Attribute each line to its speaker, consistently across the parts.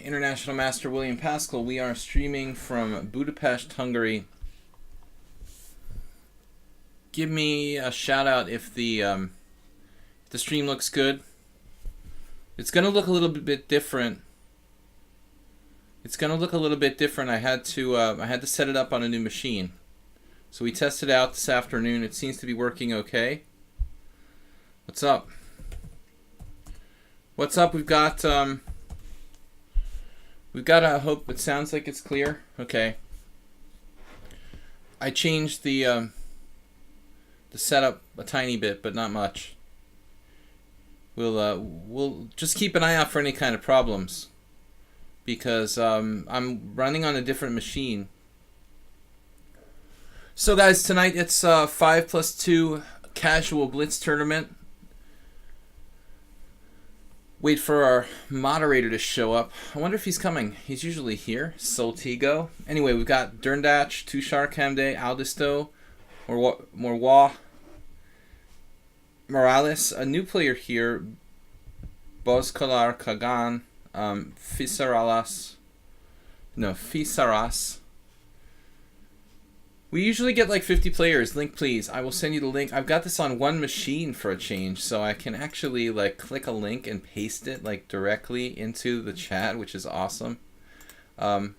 Speaker 1: International Master William Pascal. We are streaming from Budapest, Hungary. Give me a shout out if the stream looks good. It's gonna look a little bit different. I had to set it up on a new machine. So we tested it out this afternoon. It seems to be working okay. What's up? What's up? We've got I hope it sounds like it's clear. Okay. I changed the setup a tiny bit, but not much. We'll just keep an eye out for any kind of problems, because I'm running on a different machine. So guys, tonight it's 5+2 casual blitz tournament. Wait for our moderator to show up. I wonder if he's coming. He's usually here. Soltigo. Anyway, we've got Derndach, Tushar Kamde, Aldisto, Morwa, Morales, a new player here, Bozkalar Kagan, Fisaras. We usually get like 50 players. Link please. I will send you the link. I've got this on one machine for a change, so I can actually like click a link and paste it like directly into the chat, which is awesome. Actually,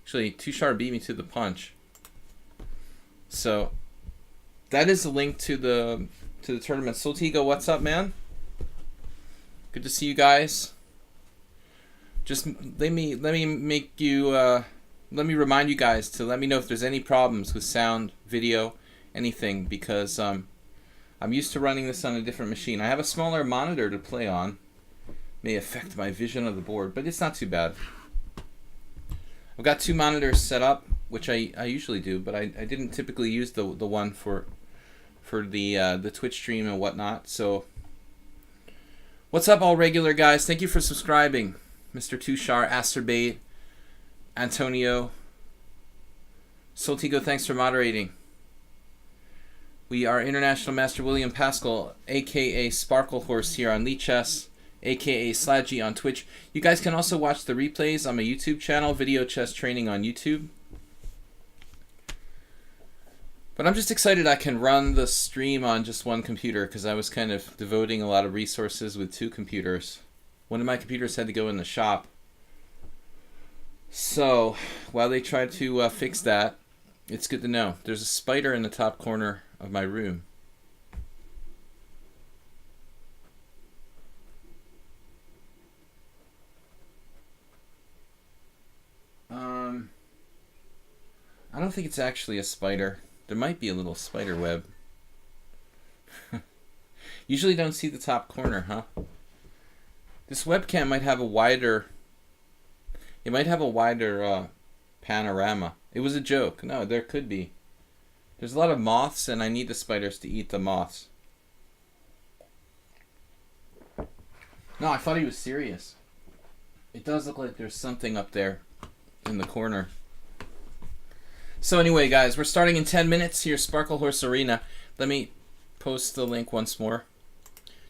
Speaker 1: Tushar beat me to the punch. So that is the link to the tournament. Soltigo, what's up, man? Good to see you guys. Just let me make you let me remind you guys to let me know if there's any problems with sound, video, anything, because I'm used to running this on a different machine. I have a smaller monitor to play on. May affect my vision of the board, but it's not too bad. I've got two monitors set up, which I usually do, but I didn't typically use the one for the Twitch stream and whatnot. So what's up, all regular guys? Thank you for subscribing. Mr. Tushar, Asterbait, Antonio, Soltigo, thanks for moderating. We are International Master William Pascal, aka Sparkle Horse, here on lichess, aka Sladgie on Twitch. You guys can also watch the replays on my YouTube channel, Video Chess Training on YouTube. But I'm just excited I can run the stream on just one computer, because I was kind of devoting a lot of resources with two computers. One of my computers had to go in the shop. So, while they try to fix that, it's good to know. There's a spider in the top corner of my room. I don't think it's actually a spider. There might be a little spider web. Usually don't see the top corner, huh? This webcam might have a wider... It might have a wider panorama. It was a joke. No, there could be. There's a lot of moths, and I need the spiders to eat the moths. No, I thought he was serious. It does look like there's something up there in the corner. So anyway, guys, we're starting in 10 minutes here, Sparkle Horse Arena. Let me post the link once more.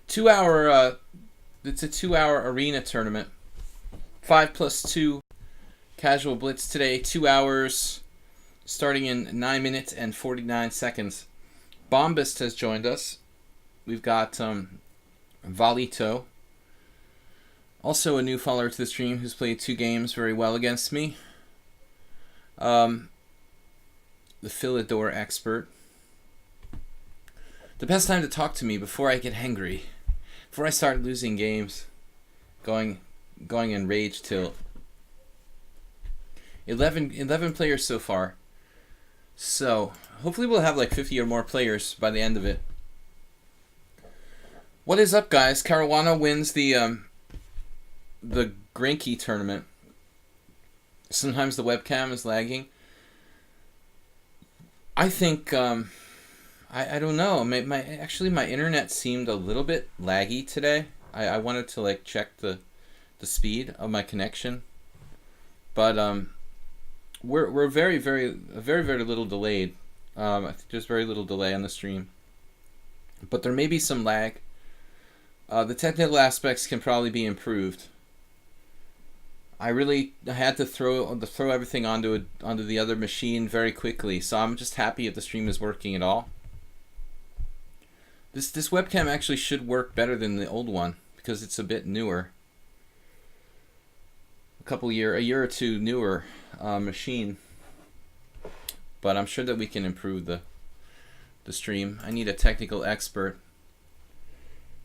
Speaker 1: It's a 2-hour arena tournament. 5+2 casual blitz today. 2 hours, starting in 9 minutes and 49 seconds. Bombist has joined us. We've got Valito, also a new follower to the stream, who's played 2 games very well against me. The Philidor expert. The best time to talk to me before I get hangry, before I start losing games, going in rage tilt. 11 players so far. So hopefully we'll have like 50 or more players by the end of it. What is up, guys? Caruana wins the Grinky tournament. Sometimes the webcam is lagging. I think I don't know. Actually my internet seemed a little bit laggy today. I wanted to like check the speed of my connection, but we're very little delayed. I think there's very little delay on the stream, but there may be some lag. The technical aspects can probably be improved. I really had to throw everything onto the other machine very quickly. So I'm just happy if the stream is working at all. This webcam actually should work better than the old one because it's a bit newer. A year or two newer machine. But I'm sure that we can improve the stream. I need a technical expert.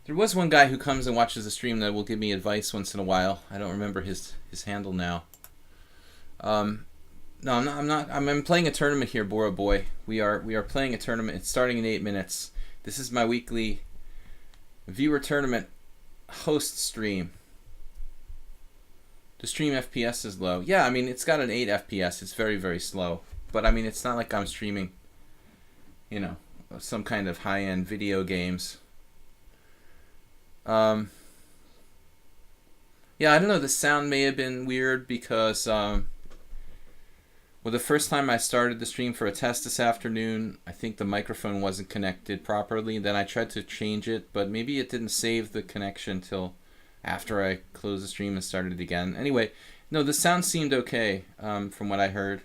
Speaker 1: There was one guy who comes and watches the stream that will give me advice once in a while. I don't remember his handle now. No, I'm not. I'm playing a tournament here, Bora Boy. We are playing a tournament. It's starting in 8 minutes. This is my weekly viewer tournament host stream. The stream FPS is low. Yeah, I mean it's got an 8 FPS. It's very, very slow. But I mean it's not like I'm streaming, you know, some kind of high-end video games. Yeah, I don't know. The sound may have been weird because, well, the first time I started the stream for a test this afternoon, I think the microphone wasn't connected properly. Then I tried to change it, but maybe it didn't save the connection till after I closed the stream and started it again. Anyway, no, the sound seemed okay from what I heard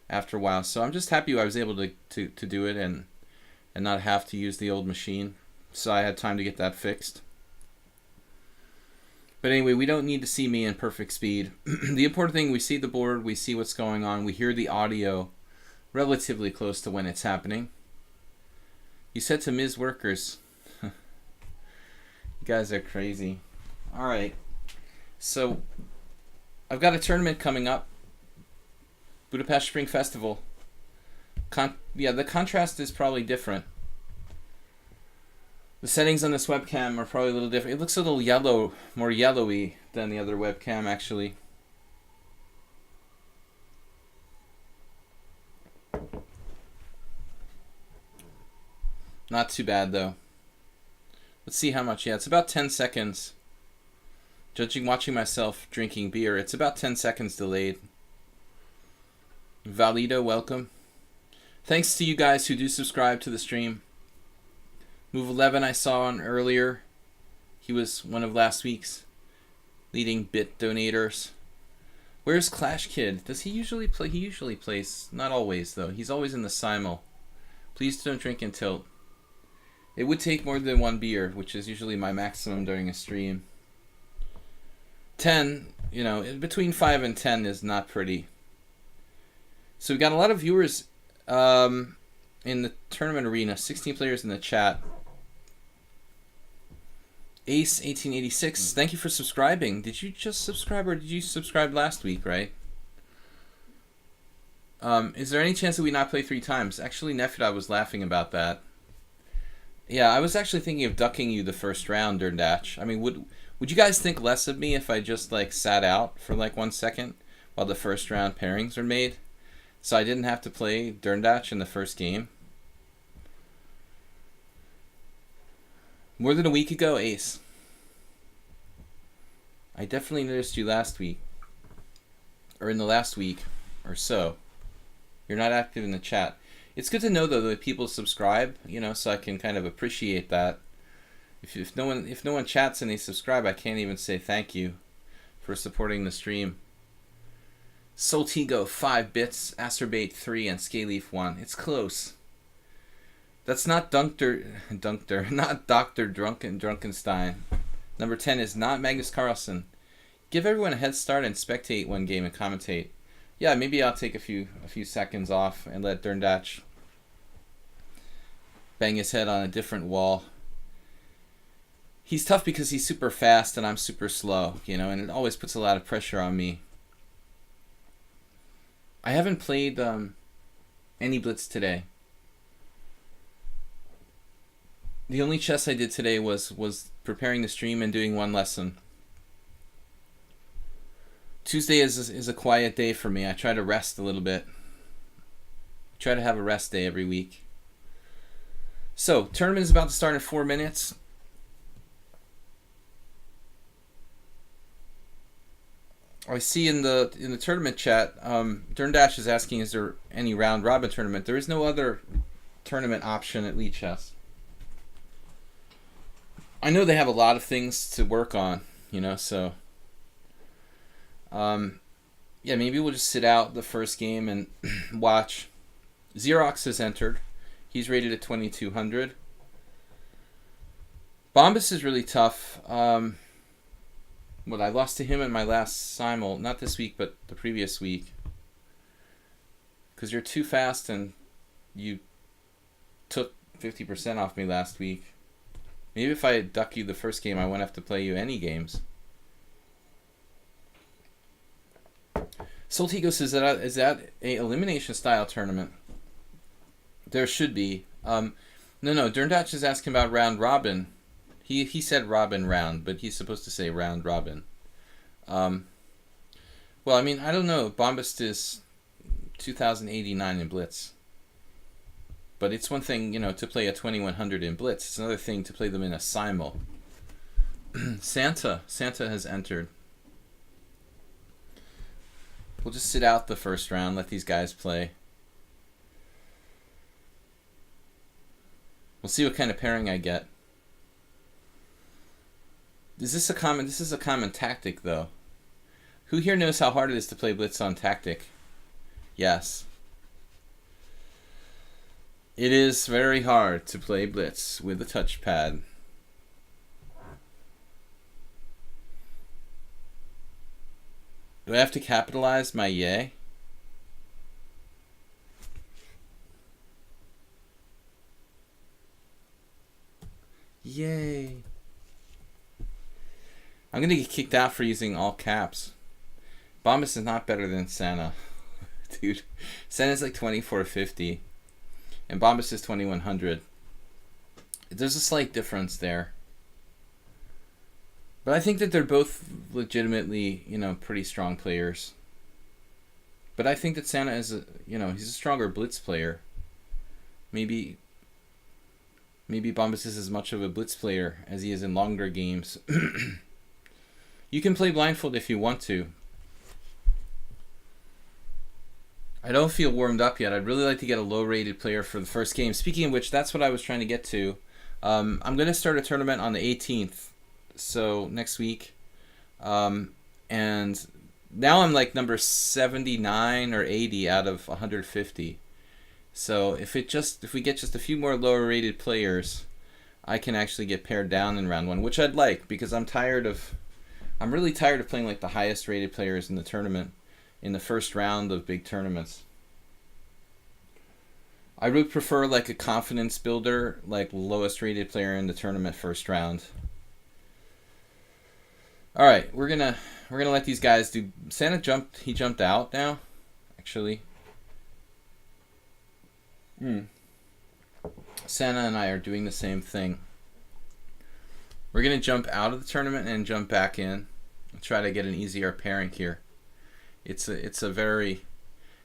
Speaker 1: after a while. So I'm just happy I was able to do it and not have to use the old machine. So I had time to get that fixed. But anyway, we don't need to see me in perfect speed. The important thing, we see the board, we see what's going on, we hear the audio relatively close to when it's happening. You said to Ms. Workers. You guys are crazy. Alright. So, I've got a tournament coming up. Budapest Spring Festival. Yeah, the contrast is probably different. The settings on this webcam are probably a little different. It looks a little yellow, more yellowy than the other webcam, actually. Not too bad, though. Let's see how much. Yeah, it's about 10 seconds. Watching myself drinking beer, it's about 10 seconds delayed. Valido, welcome. Thanks to you guys who do subscribe to the stream. Move 11 I saw on earlier. He was one of last week's leading bit donators. Where's Clash Kid? Does he usually play? He usually plays. Not always, though. He's always in the simul. Please don't drink and tilt. It would take more than one beer, which is usually my maximum during a stream. 10, you know, between 5 and 10 is not pretty. So we got a lot of viewers in the tournament arena. 16 players in the chat. Ace 1886, thank you for subscribing. Did you just subscribe or did you subscribe last week, right? Is there any chance that we not play 3 times? Actually, Nefid, I was laughing about that. Yeah, I was actually thinking of ducking you the first round, Durndatch. I mean, would you guys think less of me if I just like sat out for like 1 second while the first round pairings are made? So I didn't have to play Durndatch in the first game? More than a week ago, Ace. I definitely noticed you last week. Or in the last week or so. You're not active in the chat. It's good to know, though, that people subscribe, you know, so I can kind of appreciate that. If no one chats and they subscribe, I can't even say thank you for supporting the stream. Soltigo, 5 bits, Acerbate 3, and Scaleaf 1. It's close. That's not not Dr. Drunkenstein. Number 10 is not Magnus Carlsen. Give everyone a head start and spectate one game and commentate. Yeah, maybe I'll take a few seconds off and let Durndatch bang his head on a different wall. He's tough because he's super fast and I'm super slow, you know, and it always puts a lot of pressure on me. I haven't played any blitz today. The only chess I did today was preparing the stream and doing 1 lesson. Tuesday is a quiet day for me. I try to rest a little bit. I try to have a rest day every week. So, tournament is about to start in 4 minutes. I see in the tournament chat, Durndatch is asking, is there any round robin tournament? There is no other tournament option at lichess. I know they have a lot of things to work on, you know, so Yeah, maybe we'll just sit out the first game and watch. Xerox has entered. He's rated at 2200. Bombas is really tough. I lost to him in my last simul. Not this week, but the previous week. Because you're too fast and you took 50% off me last week. Maybe if I duck you the first game, I won't have to play you any games. Soltigo says, is that a elimination style tournament? There should be. No, Derndatch is asking about round robin. He said robin round, but he's supposed to say round robin. Well, I mean, I don't know. Bombast is 2089 in Blitz. But it's one thing, to play a 2100 in Blitz. It's another thing to play them in a simul. Santa has entered. We'll just sit out the first round, let these guys play. We'll see what kind of pairing I get. This is a common tactic, though. Who here knows how hard it is to play Blitz on tactic? Yes. It is very hard to play Blitz with a touchpad. Do I have to capitalize my yay? Yay. I'm going to get kicked out for using all caps. Bombas is not better than Santa. Dude, Santa's like 2450. And Bombas is 2100. There's a slight difference there. But I think that they're both legitimately, pretty strong players. But I think that Santa is he's a stronger Blitz player. Maybe Bombas is as much of a Blitz player as he is in longer games. You can play blindfold if you want to. I don't feel warmed up yet. I'd really like to get a low-rated player for the first game. Speaking of which, that's what I was trying to get to. I'm going to start a tournament on the 18th, so next week. And now I'm like number 79 or 80 out of 150. So if we get just a few more lower-rated players, I can actually get paired down in round one, which I'd like because I'm really tired of playing like the highest-rated players in the tournament in the first round of big tournaments. I would prefer like a confidence builder, like lowest rated player in the tournament first round. All right, we're gonna let these guys do. Santa jumped out now, actually. Santa and I are doing the same thing. We're gonna jump out of the tournament and jump back in and try to get an easier pairing here. It's a very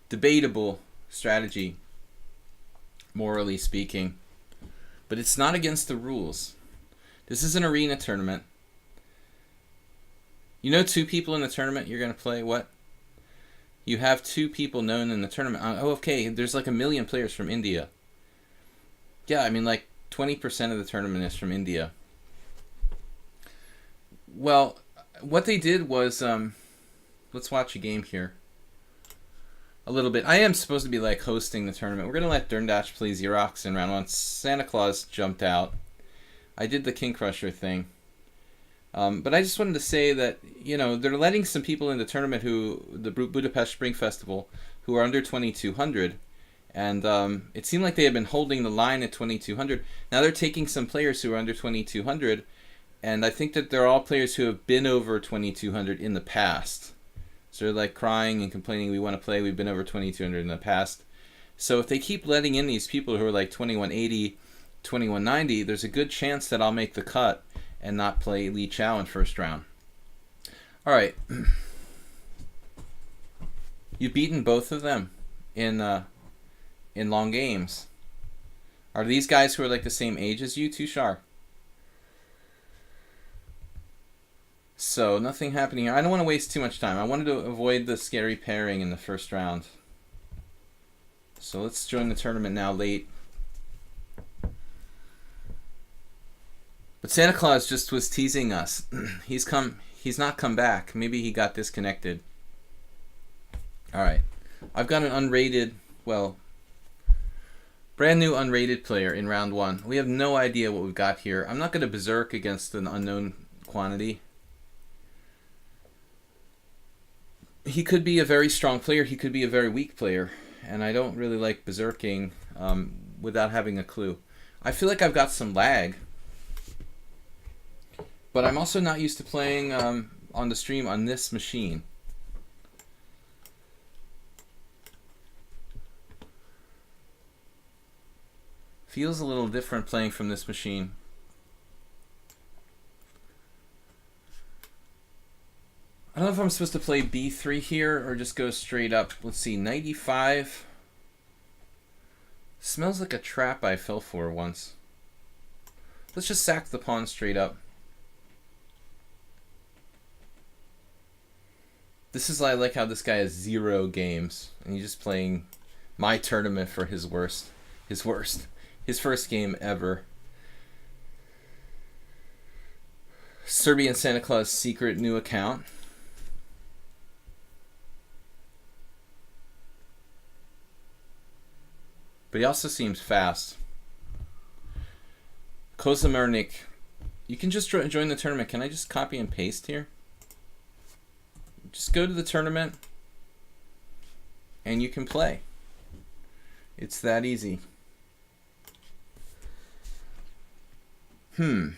Speaker 1: debatable strategy, morally speaking, but it's not against the rules. This is an arena tournament. Two people in the tournament you're going to play, what? You have two people known in the tournament. Oh, okay, there's like 1 million players from India. Yeah, I mean like 20% of the tournament is from India. Well, what they did was... let's watch a game here. A little bit. I am supposed to be like hosting the tournament. We're going to let Derndatch play Xerox in round one. Santa Claus jumped out. I did the King Crusher thing. But I just wanted to say that, they're letting some people in the tournament the Budapest Spring Festival, who are under 2200. And it seemed like they had been holding the line at 2200. Now they're taking some players who are under 2200. And I think that they're all players who have been over 2200 in the past. So they're like crying and complaining, we want to play, we've been over 2200 in the past. So if they keep letting in these people who are like 2180, 2190, there's a good chance that I'll make the cut and not play Li Chao in first round. All right. You've beaten both of them in long games. Are these guys who are like the same age as you, Tushar? So, nothing happening here. I don't want to waste too much time. I wanted to avoid the scary pairing in the first round. So, let's join the tournament now late. But Santa Claus just was teasing us. He's not come back. Maybe he got disconnected. All right. I've got an unrated, well, brand new unrated player in round 1. We have no idea what we've got here. I'm not going to berserk against an unknown quantity. He could be a very strong player. He could be a very weak player. And I don't really like berserking without having a clue. I feel like I've got some lag. But I'm also not used to playing on the stream on this machine. Feels a little different playing from this machine. I don't know if I'm supposed to play b3 here or just go straight up. Let's see, knight e5. Smells like a trap I fell for once. Let's just sack the pawn straight up. This is I like how this guy has 0 games and he's just playing my tournament for his worst. His first game ever. Serbian Santa Claus secret new account. But he also seems fast. Kozamernik. You can just join the tournament. Can I just copy and paste here? Just go to the tournament and you can play. It's that easy. The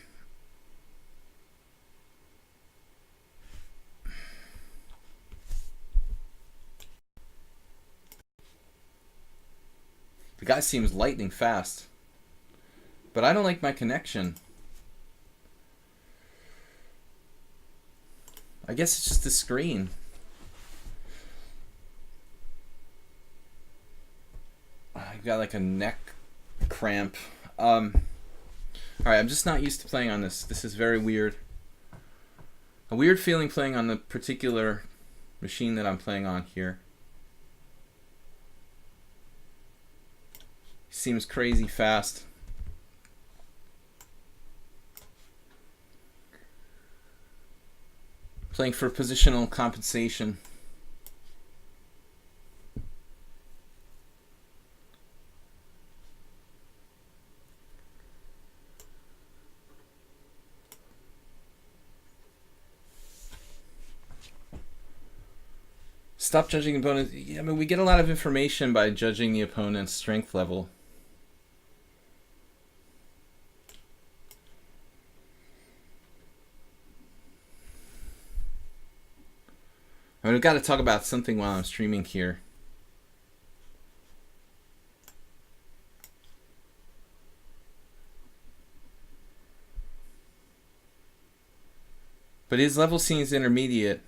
Speaker 1: guy seems lightning fast. But I don't like my connection. I guess it's just the screen. I've got like a neck cramp. Alright, I'm just not used to playing on this. This is very weird. A weird feeling playing on the particular machine that I'm playing on here. Seems crazy fast. Playing for positional compensation. Stop judging opponents. Yeah, I mean, we get a lot of information by judging the opponent's strength level. I mean, I've got to talk about something while I'm streaming here. But his level seems intermediate.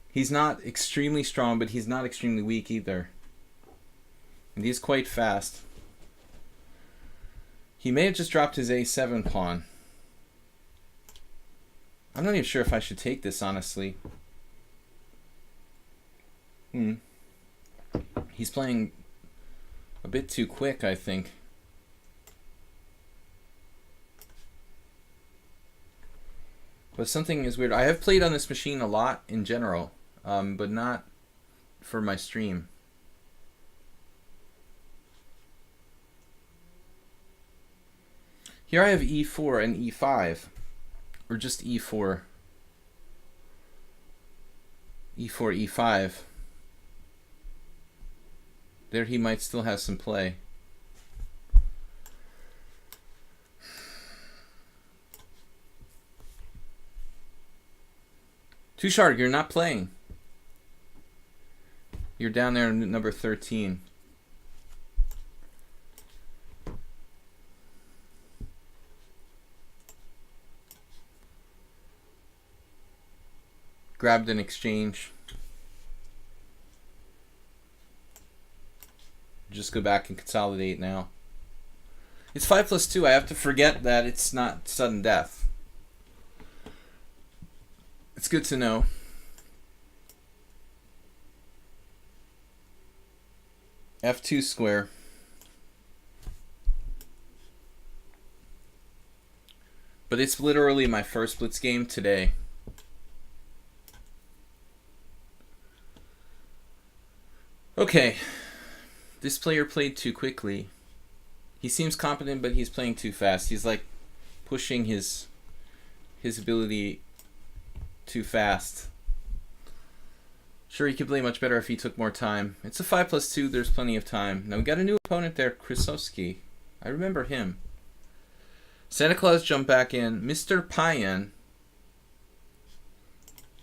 Speaker 1: He's not extremely strong, but he's not extremely weak either. And he's quite fast. He may have just dropped his a7 pawn. I'm not even sure if I should take this, honestly. He's playing a bit too quick, I think. But something is weird. I have played on this machine a lot in general, but not for my stream. Here I have e4 and e5, or just e4. e4, e5. There he might still have some play. Tushar, you're not playing. You're down there in number 13. Grabbed an exchange. Just go back and consolidate now. It's 5+2. I have to forget that it's not sudden death. It's good to know. F2 square. But it's literally my first blitz game today. Okay, this player played too quickly. He seems competent, but he's playing too fast. He's like pushing his ability too fast. Sure, he could play much better if he took more time. It's a 5+2. There's plenty of time. Now we got a new opponent there, Krasovsky. I remember him. Santa Claus jumped back in. Mr. Payan.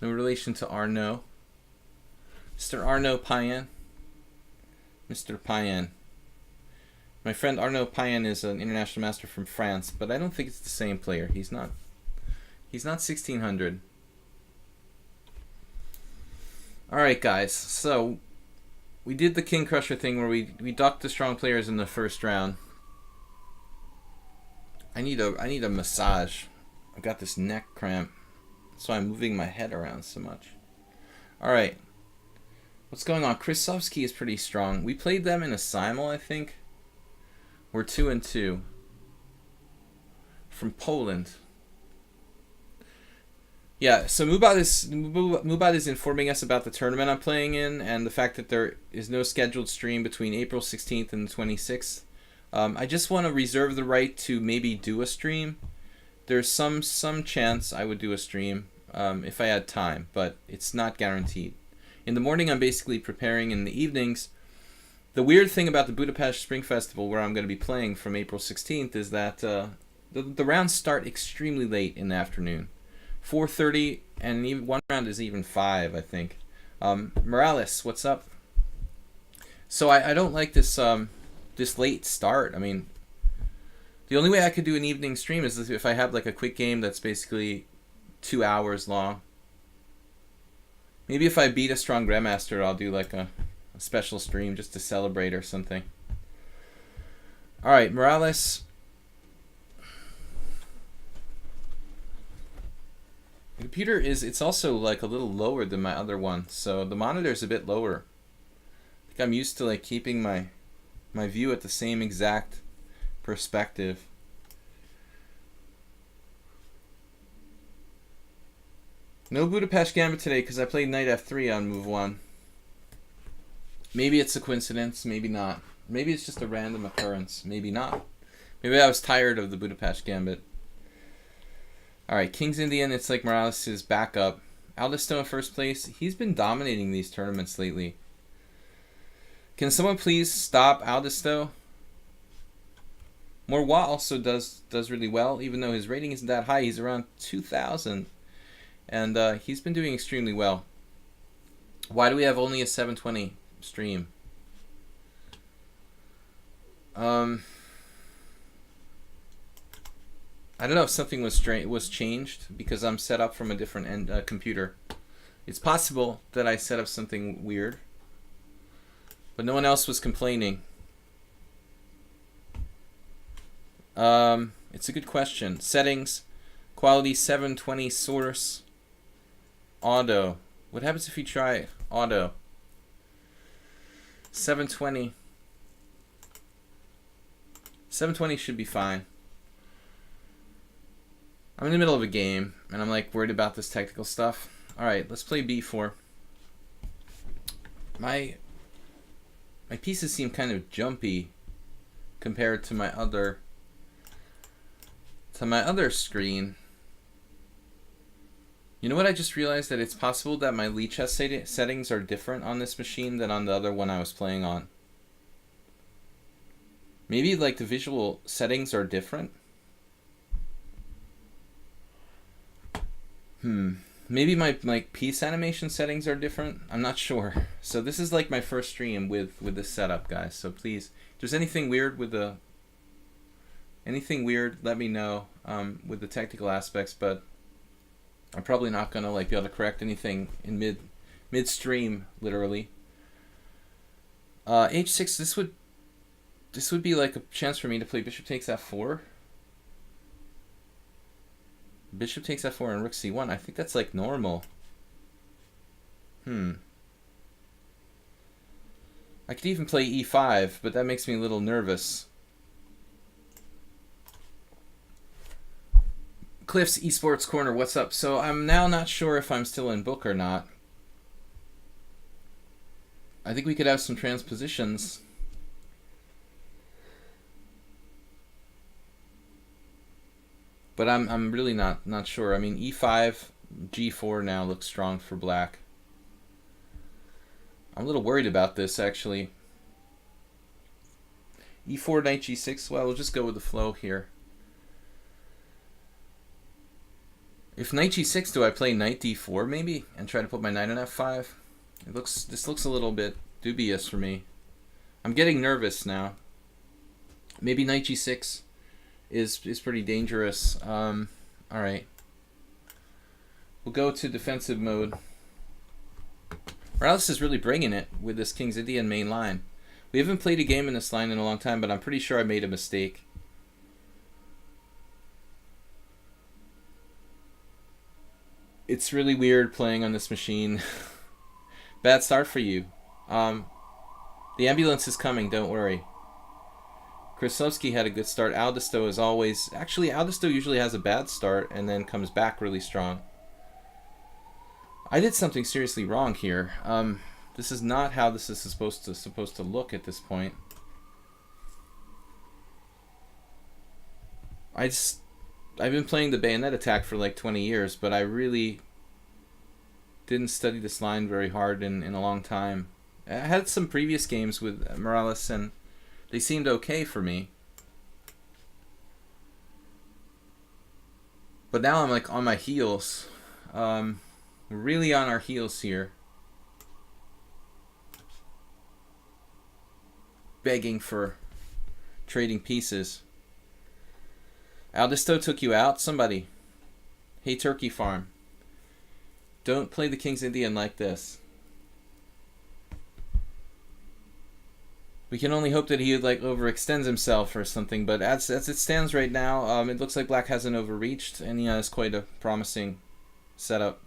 Speaker 1: No relation to Arnaud. Mr. Arnaud Payan. Mr. Payan. My friend Arnaud Payan is an international master from France, but I don't think it's the same player. He's not 1600. Alright guys, so we did the King Crusher thing where we docked the strong players in the first round. I need a massage. I've got this neck cramp. That's why I'm moving my head around so much. Alright. What's going on? Krasovsky is pretty strong. We played them in a simul, I think. We're 2-2. From Poland. Yeah, so Mubat is informing us about the tournament I'm playing in and the fact that there is no scheduled stream between April 16th and the 26th. I just want to reserve the right to maybe do a stream. There's some chance I would do a stream if I had time, but it's not guaranteed. In the morning, I'm basically preparing. In the evenings, the weird thing about the Budapest Spring Festival, where I'm going to be playing from April 16th, is that the rounds start extremely late in the afternoon. 4:30, and even one round is even 5, I think. Morales, what's up? So I don't like this this late start. I mean, the only way I could do an evening stream is if I have like a quick game that's basically 2 hours long. Maybe if I beat a strong grandmaster, I'll do like a special stream just to celebrate or something. All right, Morales. The computer it's also like a little lower than my other one, so the monitor's a bit lower. I think I'm used to like keeping my view at the same exact perspective. No Budapest Gambit today because I played knight f3 on move 1. Maybe it's a coincidence, maybe not. Maybe it's just a random occurrence, maybe not. Maybe I was tired of the Budapest Gambit. Alright, King's Indian, it's like Morales' backup. Aldisto in first place. He's been dominating these tournaments lately. Can someone please stop Aldisto? Morwa also does really well, even though his rating isn't that high. He's around 2,000. And he's been doing extremely well. Why do we have only a 720 stream? I don't know if something was changed because I'm set up from a different computer. It's possible that I set up something weird, but no one else was complaining. It's a good question. Settings, quality 720 source, auto. What happens if you try auto? 720. 720 should be fine. I'm in the middle of a game, and I'm like worried about this technical stuff. Alright, let's play b4. My pieces seem kind of jumpy compared to my other screen. You know what, I just realized that it's possible that my lichess settings are different on this machine than on the other one I was playing on. Maybe like the visual settings are different. Maybe my piece animation settings are different. I'm not sure. So this is like my first stream with this setup, guys. So please, if there's anything weird with let me know with the technical aspects. But I'm probably not gonna like be able to correct anything in midstream, literally. H6. This would be like a chance for me to play bishop takes f4. Bishop takes f4 and rook c1. I think that's like normal. I could even play e5, but that makes me a little nervous. Cliff's Esports Corner, what's up? So I'm now not sure if I'm still in book or not. I think we could have some transpositions. But I'm really not sure. I mean, e5, g4 now looks strong for black. I'm a little worried about this, actually. e4, knight g6. Well, we'll just go with the flow here. If knight g6, do I play knight d4 maybe and try to put my knight on f5? This looks a little bit dubious for me. I'm getting nervous now. Maybe knight g6 is pretty dangerous. All right. We'll go to defensive mode. Morales is really bringing it with this King's Indian main line. We haven't played a game in this line in a long time, but I'm pretty sure I made a mistake. It's really weird playing on this machine. Bad start for you. The ambulance is coming, don't worry. Krasovsky had a good start. Aldisto is always... Actually, Aldisto usually has a bad start and then comes back really strong. I did something seriously wrong here. This is not how this is supposed to look at this point. I've been playing the bayonet attack for like 20 years, but I really didn't study this line very hard in a long time. I had some previous games with Morales and they seemed okay for me. But now I'm like on my heels. We're really on our heels here. Begging for trading pieces. Aldisto took you out? Somebody. Hey, Turkey Farm. Don't play the King's Indian like this. We can only hope that he like overextends himself or something, but as it stands right now, it looks like black hasn't overreached, and he has quite a promising setup.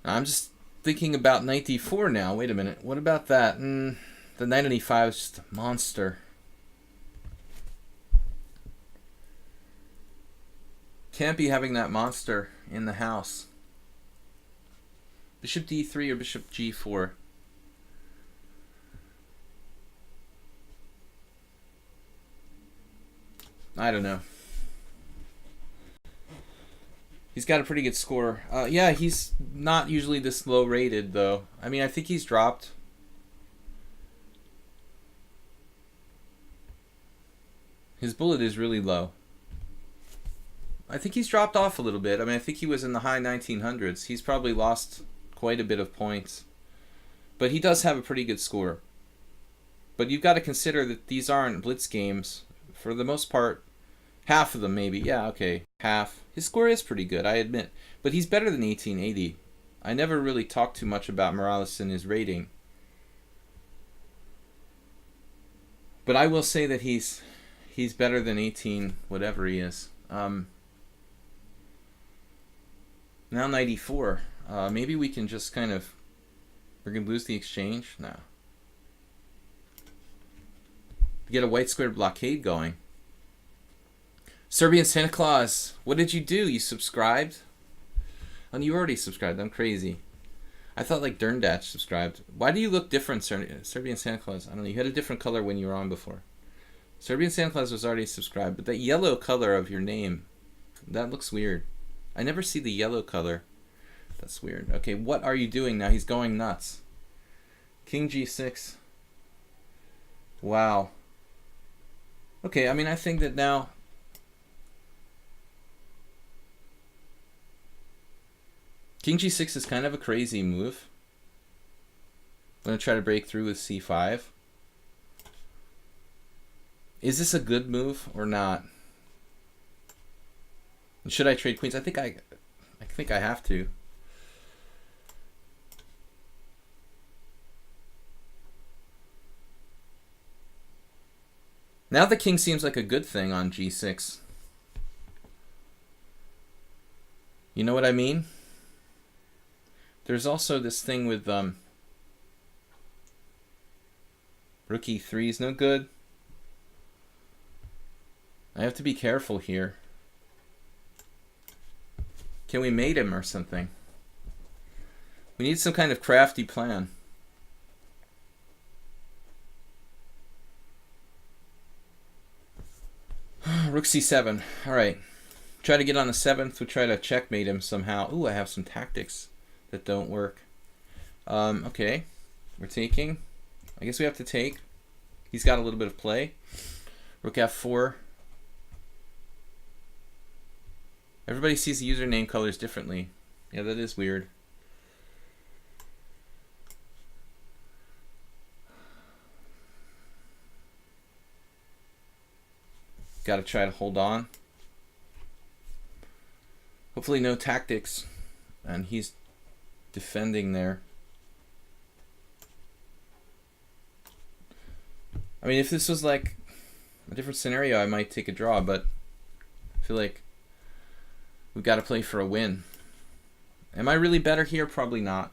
Speaker 1: I'm just thinking about knight d4 now. Wait a minute. What about that? The knight on e5 is just a monster. Can't be having that monster in the house. Bishop d3 or bishop g4? I don't know. He's got a pretty good score. Yeah, he's not usually this low rated, though. I mean, I think he's dropped. His bullet is really low. I think he's dropped off a little bit. I mean, I think he was in the high 1900s. He's probably lost quite a bit of points. But he does have a pretty good score. But you've got to consider that these aren't blitz games. For the most part, half of them maybe. Yeah, okay, half. His score is pretty good, I admit. But he's better than 1880. I never really talked too much about Morales and his rating. But I will say that he's better than 18 whatever he is. Now 94. Maybe we can just kind of... We're going to lose the exchange? No. Get a white squared blockade going. Serbian Santa Claus, what did you do? You subscribed? Oh, you already subscribed. I'm crazy. I thought like Derndatch subscribed. Why do you look different, Serbian Santa Claus? I don't know. You had a different color when you were on before. Serbian Santa Claus was already subscribed, but that yellow color of your name, that looks weird. I never see the yellow color. That's weird. Okay, what are you doing now? He's going nuts. King g6. Wow. Okay, I mean, I think that now... King g6 is kind of a crazy move. I'm going to try to break through with c5. Is this a good move or not? And should I trade queens? I think I have to. Now the king seems like a good thing on g6. You know what I mean? There's also this thing with rook e3 is no good. I have to be careful here. Can we mate him or something? We need some kind of crafty plan. Rook c7. Alright. Try to get on the 7th. We'll try to checkmate him somehow. Ooh, I have some tactics that don't work. Okay. We're taking. I guess we have to take. He's got a little bit of play. Rook f4. Everybody sees the username colors differently. Yeah, that is weird. Gotta try to hold on. Hopefully no tactics. And he's defending there. I mean, if this was like a different scenario, I might take a draw, but I feel like we've got to play for a win. Am I really better here? Probably not.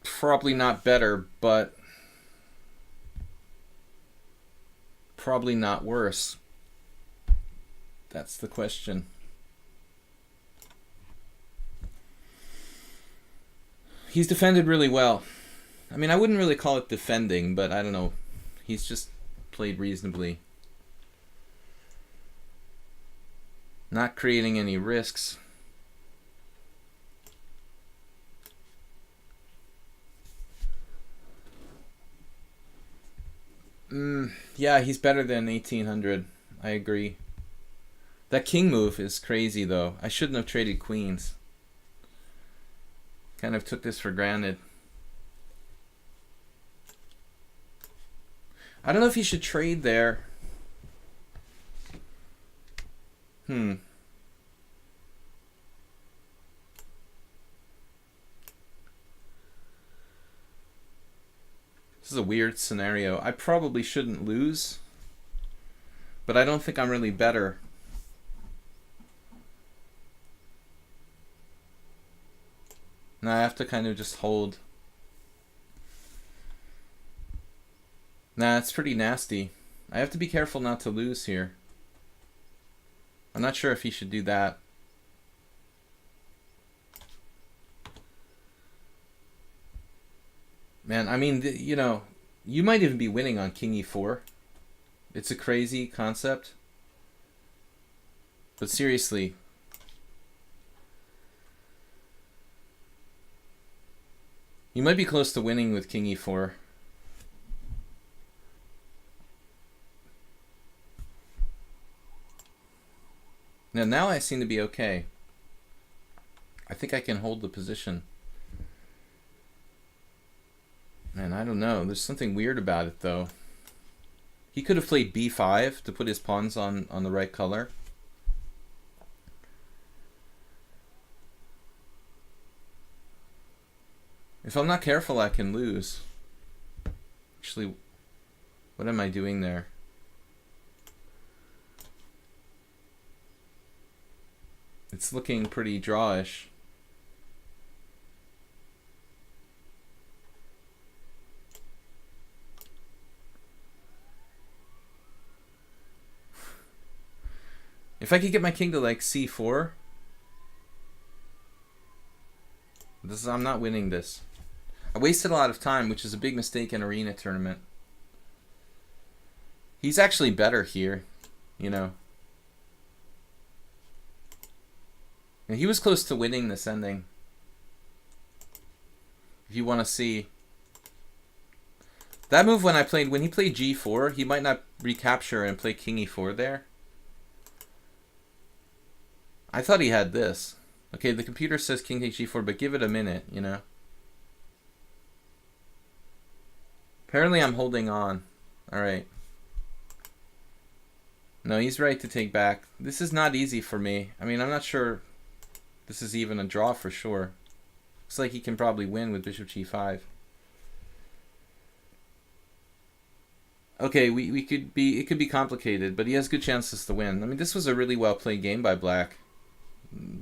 Speaker 1: Probably not better, but probably not worse. That's the question. He's defended really well. I mean, I wouldn't really call it defending, but I don't know. He's just played reasonably. Not creating any risks. Yeah, he's better than 1800. I agree. That king move is crazy, though. I shouldn't have traded queens. Kind of took this for granted. I don't know if he should trade there. This is a weird scenario. I probably shouldn't lose, but I don't think I'm really better. Now I have to kind of just hold. Nah, it's pretty nasty. I have to be careful not to lose here. I'm not sure if he should do that. Man, I mean, you know, you might even be winning on king e4. It's a crazy concept. But seriously. You might be close to winning with king e4. Now I seem to be okay. I think I can hold the position. Man, I don't know. There's something weird about it, though. He could have played b5 to put his pawns on the right color. If I'm not careful, I can lose. Actually, what am I doing there? It's looking pretty drawish. If I could get my king to like c4, I'm not winning this. I wasted a lot of time, which is a big mistake in arena tournament. He's actually better here, you know. And he was close to winning this ending. If you want to see. That move when he played g4, he might not recapture and play king e4 there. I thought he had this. Okay, the computer says king takes g4, but give it a minute, you know. Apparently I'm holding on. Alright. No, he's right to take back. This is not easy for me. I mean, I'm not sure this is even a draw for sure. Looks like he can probably win with bishop g5. Okay, it could be complicated, but he has good chances to win. I mean, this was a really well played game by Black.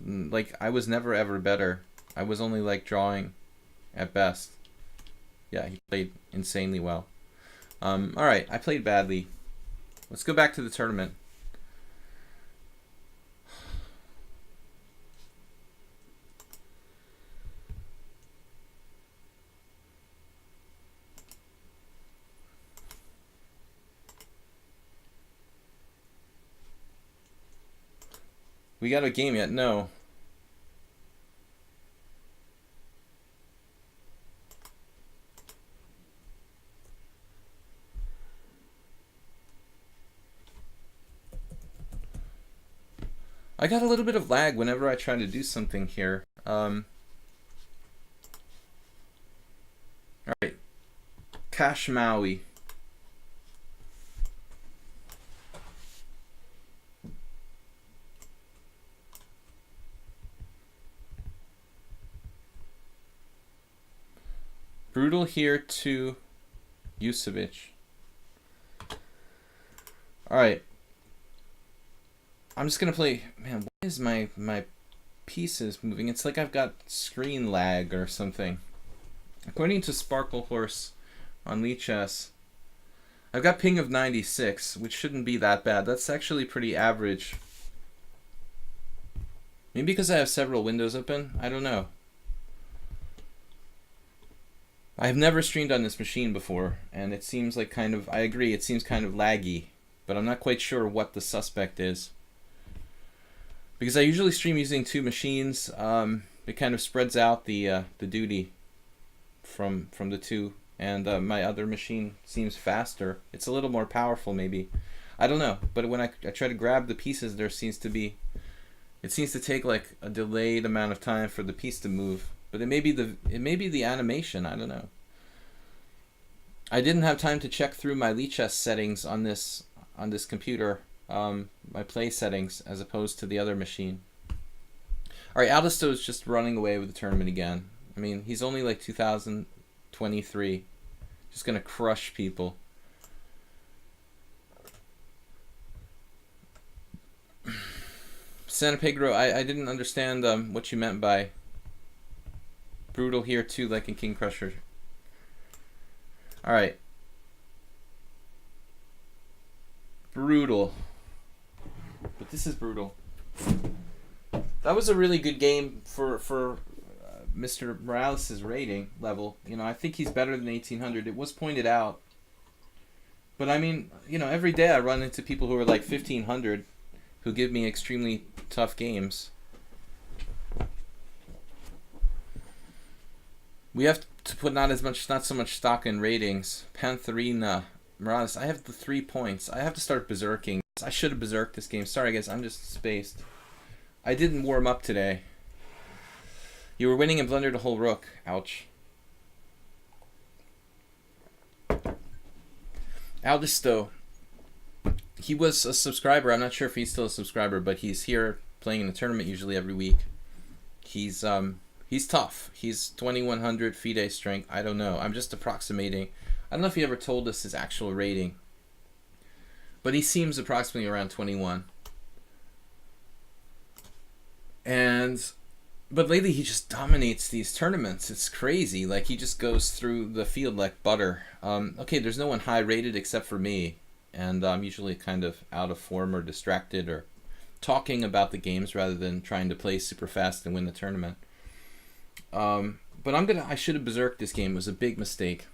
Speaker 1: Like, I was never ever better. I was only like drawing at best. Yeah, he played insanely well. Alright, I played badly. Let's go back to the tournament. We got a game yet? No. I got a little bit of lag whenever I try to do something here. Alright. Cash Maui. Brutal here to Yusevic. Alright. I'm just gonna play. Man, why is my pieces moving? It's like I've got screen lag or something. According to Sparkle Horse on lichess, I've got ping of 96, which shouldn't be that bad. That's actually pretty average. Maybe because I have several windows open. I don't know. I've never streamed on this machine before, and it seems like kind of. I agree. It seems kind of laggy, but I'm not quite sure what the suspect is. Because I usually stream using two machines, it kind of spreads out the duty from the two, and my other machine seems faster. It's a little more powerful, maybe. I don't know, but when I try to grab the pieces, it seems to take like a delayed amount of time for the piece to move. But it may be the animation. I don't know. I didn't have time to check through my lichess settings on this computer. My play settings as opposed to the other machine. Alright, Aldisto is just running away with the tournament again. I mean, he's only like 2023. Just gonna crush people. Santa Pedro, I didn't understand what you meant by brutal here too, like in King Crusher. Alright. Brutal. But this is brutal. That was a really good game for Mr. Morales' rating level. You know, I think he's better than 1800. It was pointed out. But I mean, you know, every day I run into people who are like 1500 who give me extremely tough games. We have to put not so much stock in ratings. Pantherina Morales, I have the 3 points. I have to start berserking. I should have berserked this game. Sorry guys, I'm just spaced. I didn't warm up today. You were winning and blundered a whole rook. Ouch. Aldisto. He was a subscriber. I'm not sure if he's still a subscriber, but he's here playing in the tournament usually every week. He's tough. He's 2100 FIDE strength. I don't know. I'm just approximating. I don't know if he ever told us his actual rating. But he seems approximately around 21. But lately he just dominates these tournaments. It's crazy. Like, he just goes through the field like butter. Okay, there's no one high rated except for me. And I'm usually kind of out of form or distracted or talking about the games rather than trying to play super fast and win the tournament. But I should have berserked this game. It was a big mistake.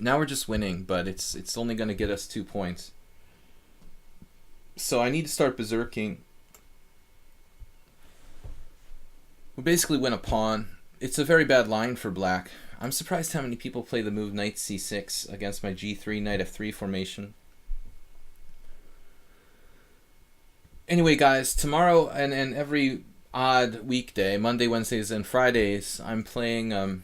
Speaker 1: Now we're just winning, but it's only going to get us 2 points. So I need to start berserking. We basically win a pawn. It's a very bad line for black. I'm surprised how many people play the move knight c6 against my g3, knight f3 formation. Anyway, guys, tomorrow and every odd weekday, Monday, Wednesdays, and Fridays, I'm playing, I'm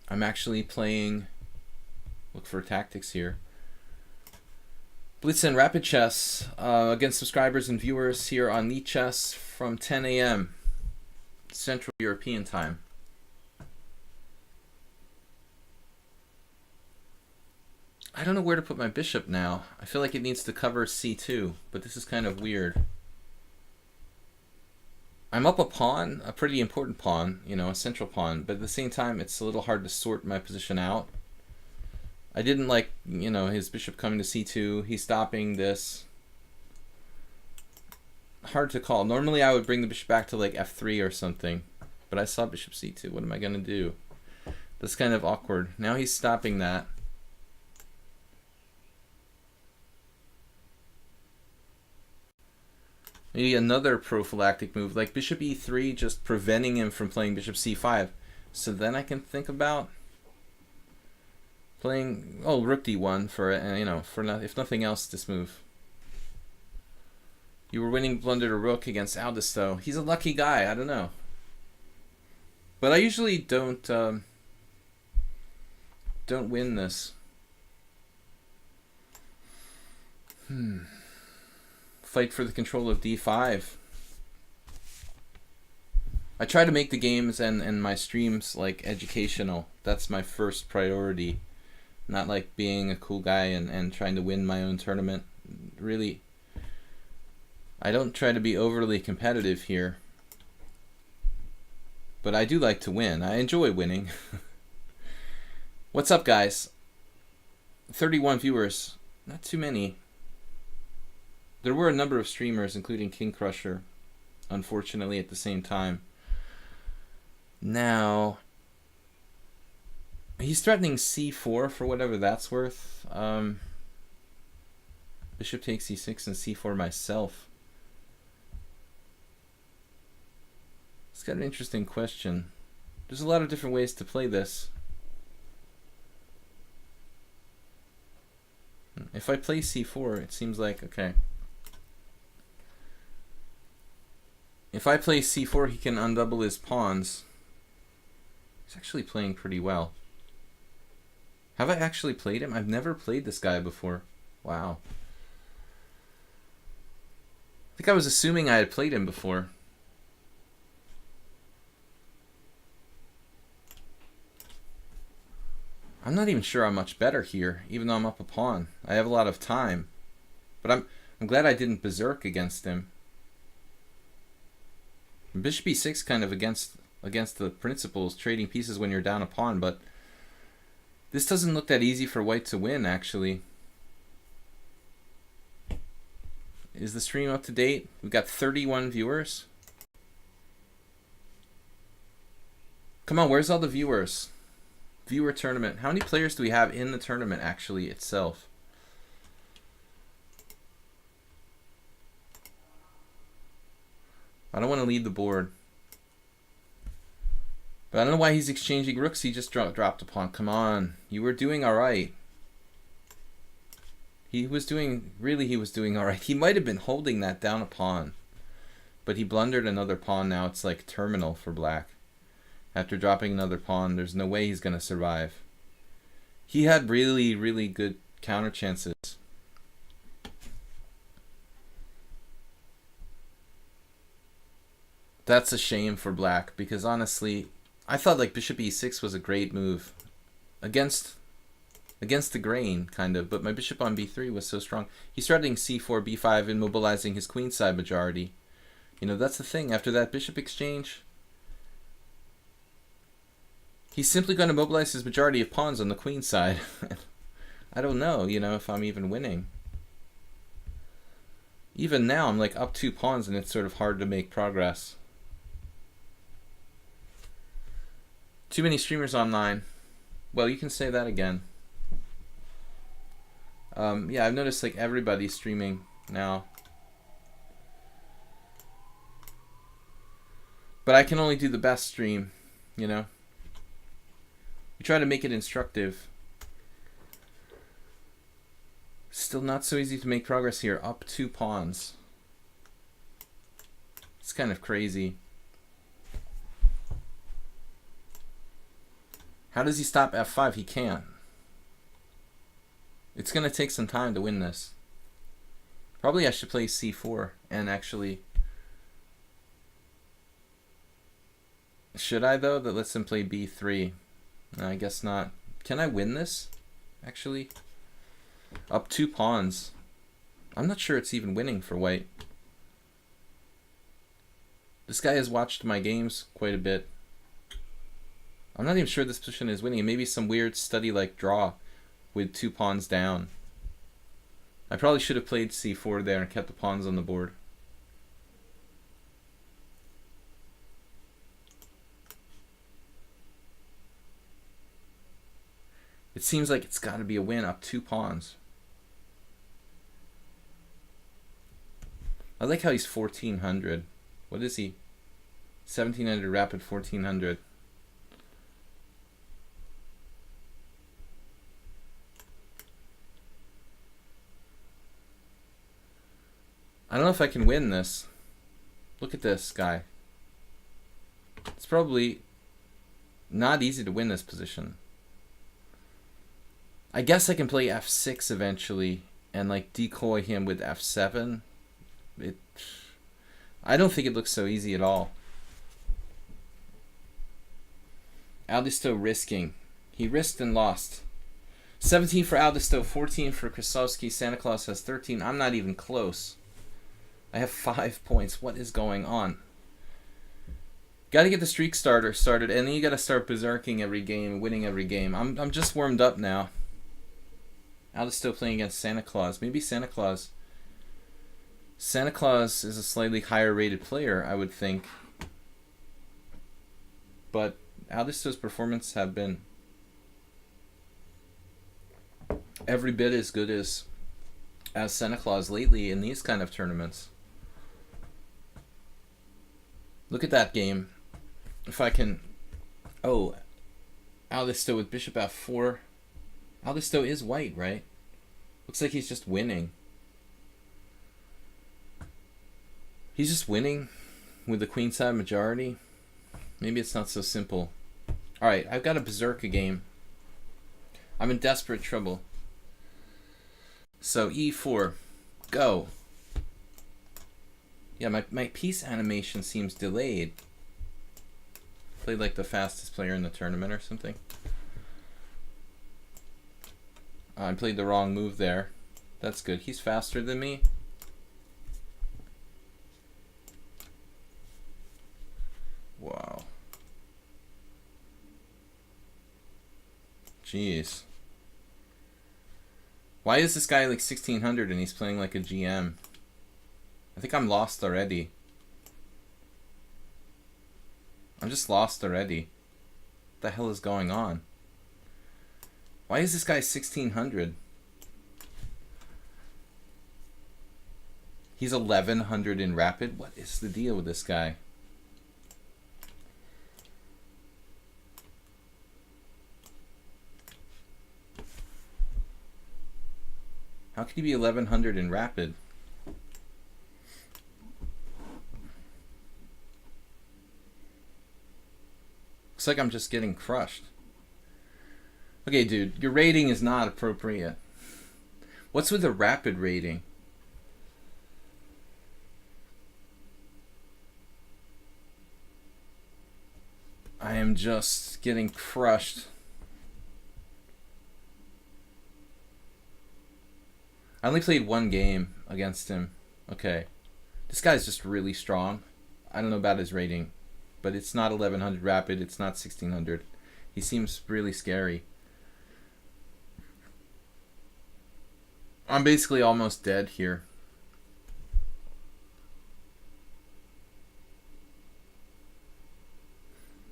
Speaker 1: actually playing, look for tactics here, Blitz and Rapid Chess against subscribers and viewers here on lichess from 10 a.m. Central European time. I don't know where to put my bishop now. I feel like it needs to cover c2, but this is kind of weird. I'm up a pawn, a pretty important pawn, you know, a central pawn, but at the same time it's a little hard to sort my position out. I didn't like, you know, his bishop coming to c2. He's stopping this. Hard to call. Normally I would bring the bishop back to like f3 or something, but I saw bishop c2. What am I gonna do? That's kind of awkward. Now he's stopping that. Maybe another prophylactic move like bishop e3, just preventing him from playing bishop c5. So then I can think about playing rook d1 for, you know, for if nothing else, this move. You were winning blundered a rook against Aldous, though. He's a lucky guy. I don't know. But I usually don't win this. Fight for the control of d5. I try to make the games and my streams like educational. That's my first priority. Not like being a cool guy and trying to win my own tournament. Really, I don't try to be overly competitive here. But I do like to win. I enjoy winning. What's up, guys? 31 viewers. Not too many. There were a number of streamers, including King Crusher, unfortunately, at the same time. Now, he's threatening c4 for whatever that's worth. Bishop takes c6 and c4 myself. It's got an interesting question. There's a lot of different ways to play this. If I play c4, it seems like, okay. If I play c4, he can undouble his pawns. He's actually playing pretty well. Have I actually played him? I've never played this guy before. Wow. I think I was assuming I had played him before. I'm not even sure I'm much better here, even though I'm up a pawn. I have a lot of time. But I'm glad I didn't berserk against him. Bishop e6 kind of against the principles, trading pieces when you're down a pawn, but this doesn't look that easy for white to win, actually. Is the stream up to date? We've got 31 viewers. Come on, where's all the viewers? Viewer tournament. How many players do we have in the tournament actually itself? I don't want to lead the board. But I don't know why he's exchanging rooks. He just dropped a pawn. Come on. You were doing alright. He was doing alright. He might have been holding that down a pawn. But he blundered another pawn. Now it's like terminal for black. After dropping another pawn, there's no way he's going to survive. He had really, really good counter chances. That's a shame for black, because honestly, I thought like bishop e6 was a great move. Against the grain, kind of, but my bishop on b3 was so strong. He's threatening c4, b5, immobilizing his queenside majority. You know, that's the thing. After that bishop exchange, he's simply going to mobilize his majority of pawns on the queen side. I don't know, you know, if I'm even winning. Even now, I'm like up 2 pawns and it's sort of hard to make progress. Too many streamers online. Well, you can say that again. Yeah, I've noticed like everybody's streaming now. But I can only do the best stream, you know. We try to make it instructive. Still not so easy to make progress here. Up 2 pawns. It's kind of crazy. How does he stop f5? He can't. It's going to take some time to win this. Probably I should play c4 and actually... Should I though? That lets him play b3. No, I guess not. Can I win this? Actually? Up 2 pawns. I'm not sure it's even winning for white. This guy has watched my games quite a bit. I'm not even sure this position is winning. Maybe some weird study like draw. with 2 pawns down. I probably should have played c4 there and kept the pawns on the board. It seems like it's got to be a win up 2 pawns. I like how he's 1400. What is he? 1700 rapid, 1400. I don't know if I can win this. Look at this guy. It's probably not easy to win this position. I guess I can play f6 eventually and like decoy him with f7. I don't think it looks so easy at all. Aldisto risking. He risked and lost. 17 for Aldisto, 14 for Krasovsky. Santa Claus has 13. I'm not even close. I have 5 points. What is going on? Got to get the streak started, and then you got to start berserking every game, winning every game. I'm just warmed up now. Aldisto playing against Santa Claus. Maybe Santa Claus. Santa Claus is a slightly higher rated player, I would think. But Aldisto's performance have been every bit as good as Santa Claus lately in these kind of tournaments. Look at that game. If I can... Oh, Aldisto with bishop f4. Aldisto is white, right? Looks like he's just winning. He's just winning with the queenside majority. Maybe it's not so simple. Alright, I've got a berserker game. I'm in desperate trouble. So e4. Go. Yeah, my piece animation seems delayed. Played like the fastest player in the tournament or something. I played the wrong move there. That's good. He's faster than me. Wow. Jeez. Why is this guy like 1600 and he's playing like a GM? I think I'm lost already. I'm just lost already. What the hell is going on? Why is this guy 1600? He's 1100 in rapid? What is the deal with this guy? How can he be 1100 in rapid? Looks like I'm just getting crushed. Okay, dude, your rating is not appropriate. What's with the rapid rating? I am just getting crushed. I only played 1 game against him. Okay. This guy's just really strong. I don't know about his rating, but it's not 1100 rapid, it's not 1600. He seems really scary. I'm basically almost dead here.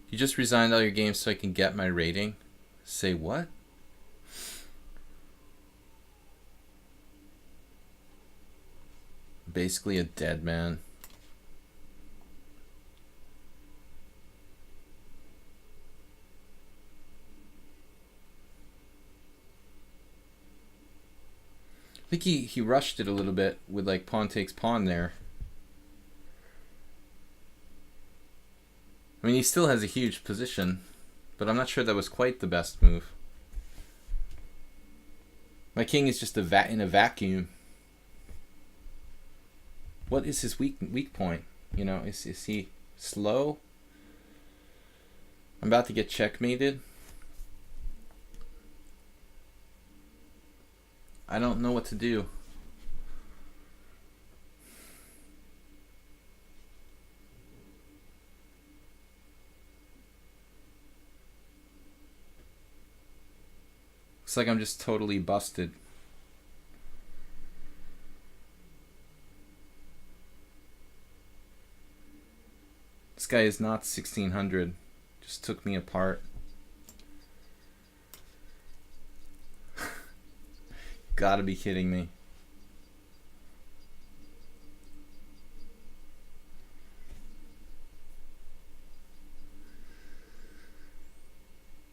Speaker 1: You just resigned all your games so I can get my rating? Say what? Basically a dead man. I think he rushed it a little bit with like pawn takes pawn there. I mean, he still has a huge position, but I'm not sure that was quite the best move. My king is just in a vacuum. What is his weak point? You know, is he slow? I'm about to get checkmated. I don't know what to do. Looks Looks like I'm just totally busted. This guy is not 1600. Just took me apart. Gotta be kidding me.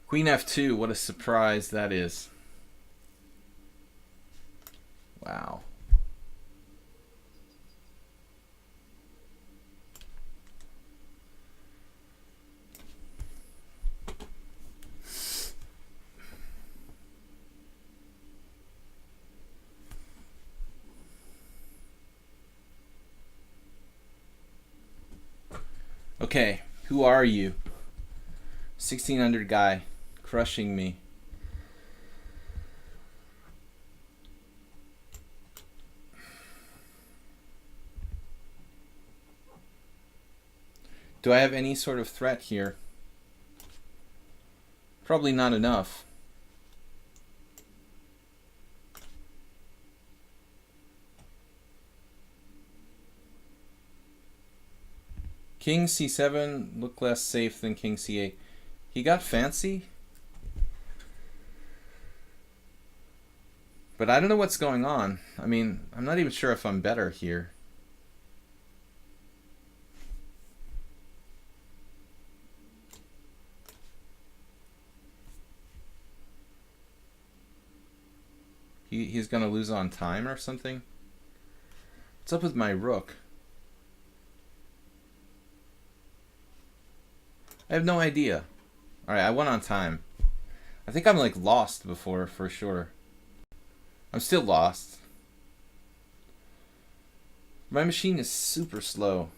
Speaker 1: Queen F2, what a surprise that is. Wow. Okay, who are you? 1600 guy, crushing me. Do I have any sort of threat here? Probably not enough. King C7 looked less safe than King C8. He got fancy. But I don't know what's going on. I mean, I'm not even sure if I'm better here. He's going to lose on time or something? What's up with my rook? I have no idea. Alright, I won on time. I think I'm like lost before for sure. I'm still lost. My machine is super slow.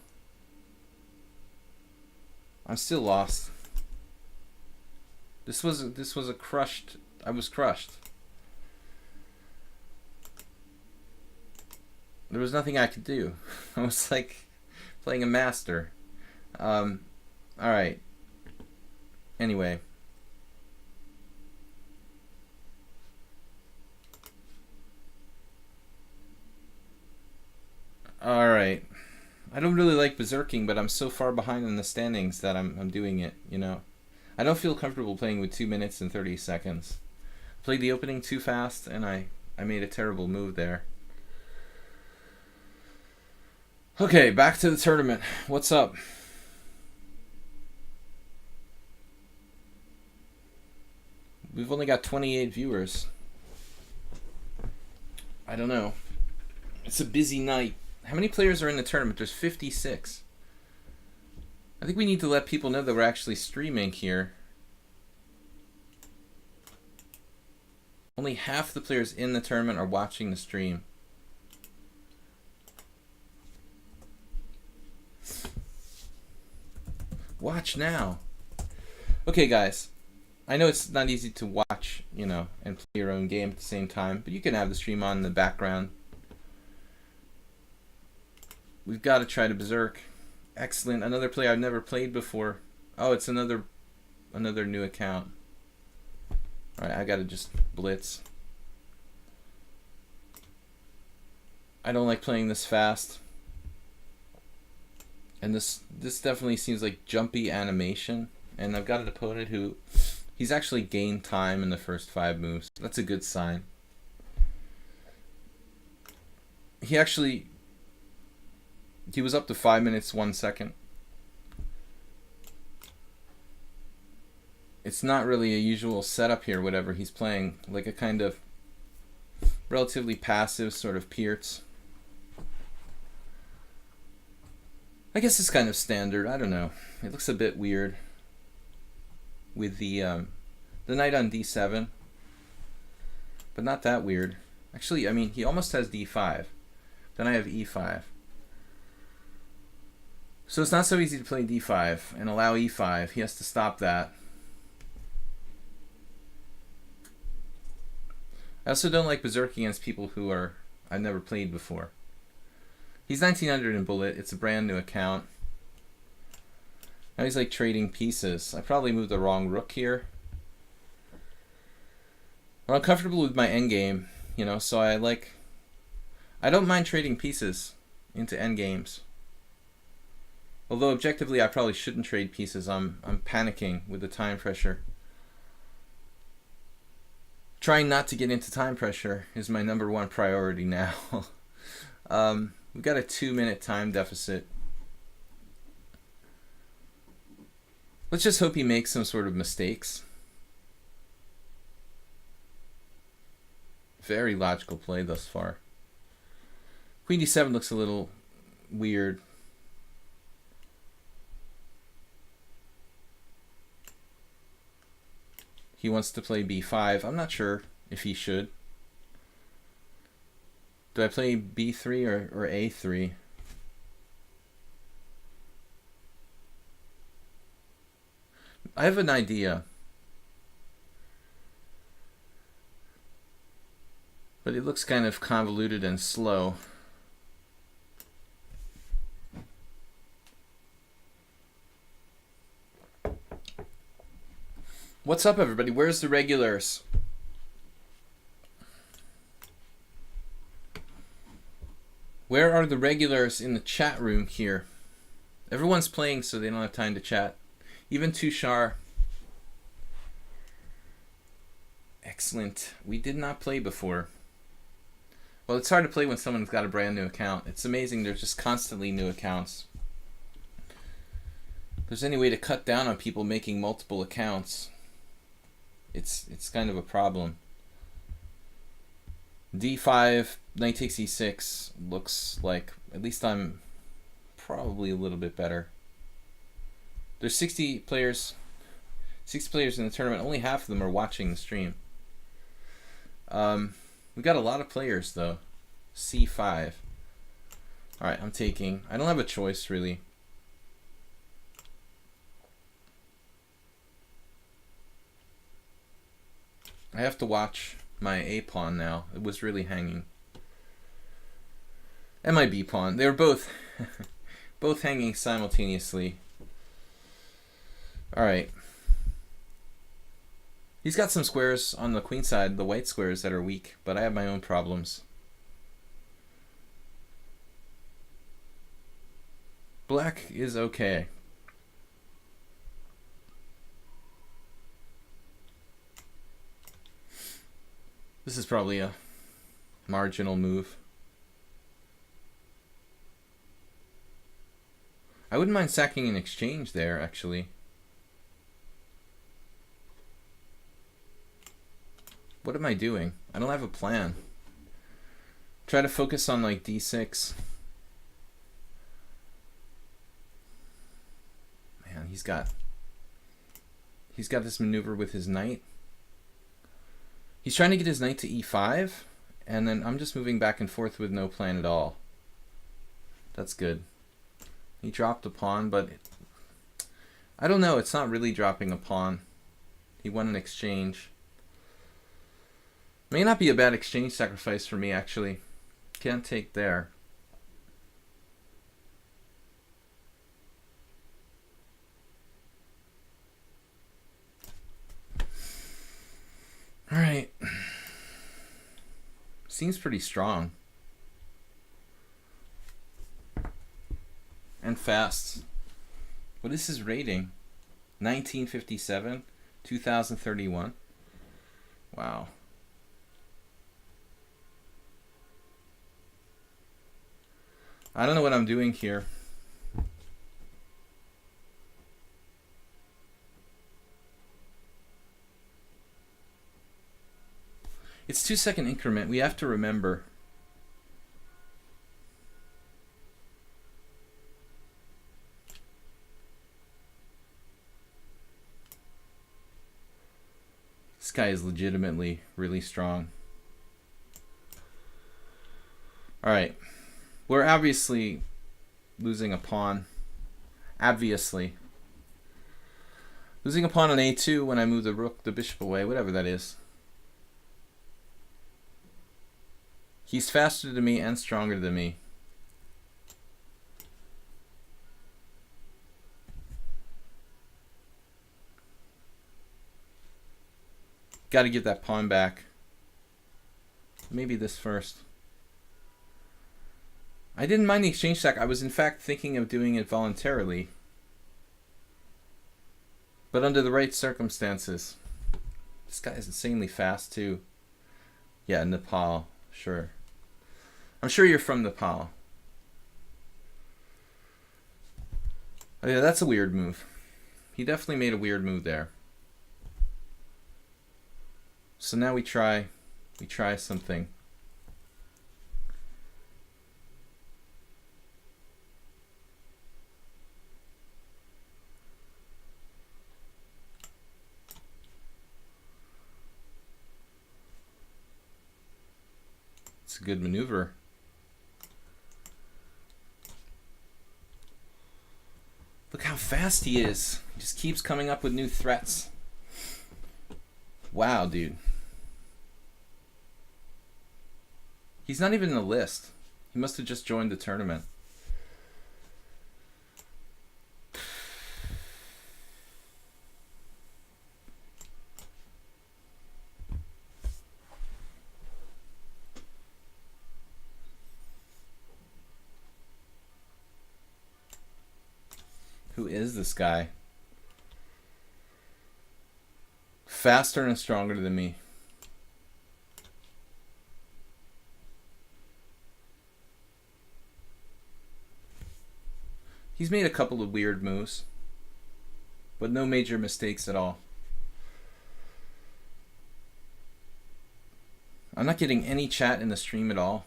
Speaker 1: I'm still lost. This was a crushed. I was crushed. There was nothing I could do. I was like playing a master. Alright. Anyway. Alright. I don't really like berserking, but I'm so far behind in the standings that I'm doing it, you know. I don't feel comfortable playing with 2 minutes and 30 seconds. I played the opening too fast, and I made a terrible move there. Okay, back to the tournament. What's up? We've only got 28 viewers. I don't know. It's a busy night. How many players are in the tournament? There's 56. I think we need to let people know that we're actually streaming here. Only half the players in the tournament are watching the stream. Watch now. Okay, guys. I know it's not easy to watch, you know, and play your own game at the same time, but you can have the stream on in the background. We've got to try to berserk. Excellent. Another player I've never played before. Oh, it's another new account. Alright, I got to just blitz. I don't like playing this fast. And this definitely seems like jumpy animation. And I've got an opponent who, he's actually gained time in the first 5 moves. That's a good sign. He was up to 5 minutes 1 second. It's not really a usual setup here, whatever he's playing. Like a kind of relatively passive sort of Pierce. I guess it's kind of standard. I don't know. It looks a bit weird with the knight on d7, but not that weird. Actually, I mean, he almost has d5. Then I have e5. So it's not so easy to play d5 and allow e5. He has to stop that. I also don't like berserking against people who I've never played before. He's 1900 in bullet. It's a brand new account. Now he's like trading pieces. I probably moved the wrong rook here. Well, I'm comfortable with my endgame, you know, so I don't mind trading pieces into endgames. Although objectively I probably shouldn't trade pieces. I'm panicking with the time pressure. Trying not to get into time pressure is my #1 priority now. We've got a 2-minute time deficit. Let's just hope he makes some sort of mistakes. Very logical play thus far. Queen d7 looks a little weird. He wants to play b5. I'm not sure if he should. Do I play b3 or a3? I have an idea. But it looks kind of convoluted and slow. What's up, everybody? Where's the regulars? Where are the regulars in the chat room here? Everyone's playing, so they don't have time to chat. Even Tushar. Excellent. We did not play before. Well, it's hard to play when someone's got a brand new account. It's amazing. There's just constantly new accounts. If there's any way to cut down on people making multiple accounts, it's kind of a problem. d5, knight takes e6 looks like, at least I'm probably a little bit better. There's 60 players in the tournament. Only half of them are watching the stream. We got a lot of players though. c5. All right, I'm taking. I don't have a choice really. I have to watch my A pawn now. It was really hanging. And my B pawn. They were both both hanging simultaneously. All right. He's got some squares on the queen side, the white squares that are weak, but I have my own problems. Black is okay. This is probably a marginal move. I wouldn't mind sacking an exchange there, actually. What am I doing? I don't have a plan. Try to focus on like d6. Man, he's got this maneuver with his knight. He's trying to get his knight to e5, and then I'm just moving back and forth with no plan at all. That's good. He dropped a pawn, but I don't know. It's not really dropping a pawn. He won an exchange. May not be a bad exchange sacrifice for me, actually. Can't take there. All right. Seems pretty strong. And fast. What is his rating? 1957, 2031. Wow. I don't know what I'm doing here. It's 2-second increment. We have to remember. This guy is legitimately really strong. All right. We're obviously losing a pawn. Obviously. Losing a pawn on a2 when I move the rook, the bishop away, whatever that is. He's faster than me and stronger than me. Got to get that pawn back. maybe this first. I didn't mind the exchange sack. I was in fact thinking of doing it voluntarily. But under the right circumstances. This guy is insanely fast too. Yeah, Nepal. Sure. I'm sure you're from Nepal. Oh yeah, that's a weird move. He definitely made a weird move there. So now we try something. It's a good maneuver. Look how fast he is. He just keeps coming up with new threats. Wow, dude. He's not even in the list. He must have just joined the tournament. Who is this guy? Faster and stronger than me. He's made a couple of weird moves, but no major mistakes at all. I'm not getting any chat in the stream at all.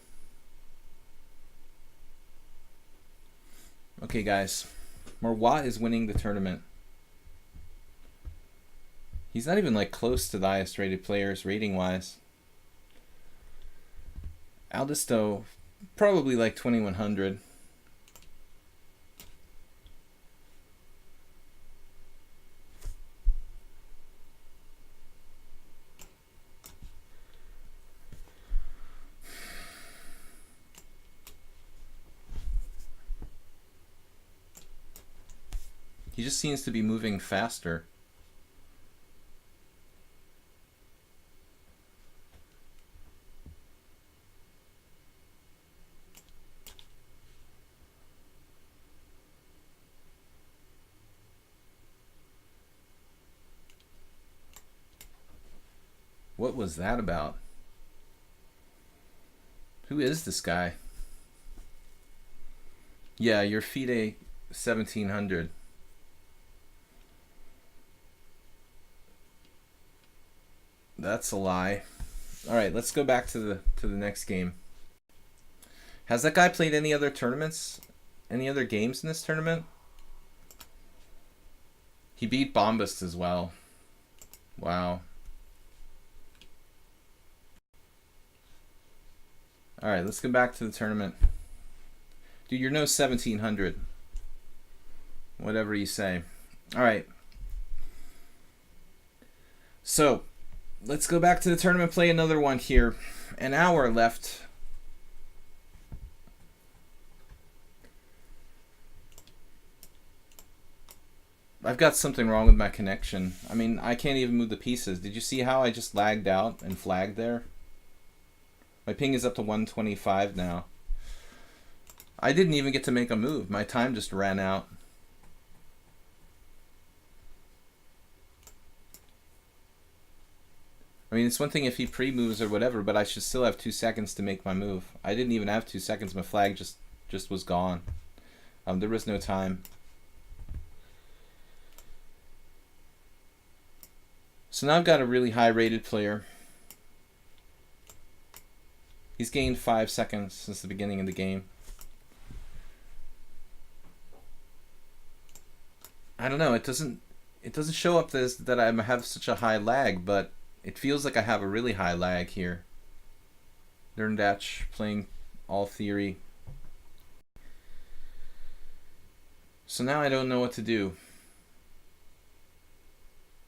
Speaker 1: Okay, guys. Marwat is winning the tournament. He's not even like close to the highest rated players rating wise. Aldisto, probably like 2100. He just seems to be moving faster. What was that about? Who is this guy? Yeah, your FIDE 1700. That's a lie. All right, let's go back to the next game. Has that guy played any other tournaments? Any other games in this tournament? He beat Bombast as well. Wow. All right, let's go back to the tournament. Dude, you're no 1700. Whatever you say. All right. So, let's go back to the tournament, play another one here. An hour left. I've got something wrong with my connection. I mean, I can't even move the pieces. Did you see how I just lagged out and flagged there? My ping is up to 125 now. I didn't even get to make a move. My time just ran out. I mean, it's one thing if he pre-moves or whatever, but I should still have 2 seconds to make my move. I didn't even have 2 seconds. My flag just was gone. There was no time. So now I've got a really high-rated player. He's gained 5 seconds since the beginning of the game. I don't know. It doesn't show up as that I have such a high lag, but it feels like I have a really high lag here. Nurndach playing all theory. So now I don't know what to do.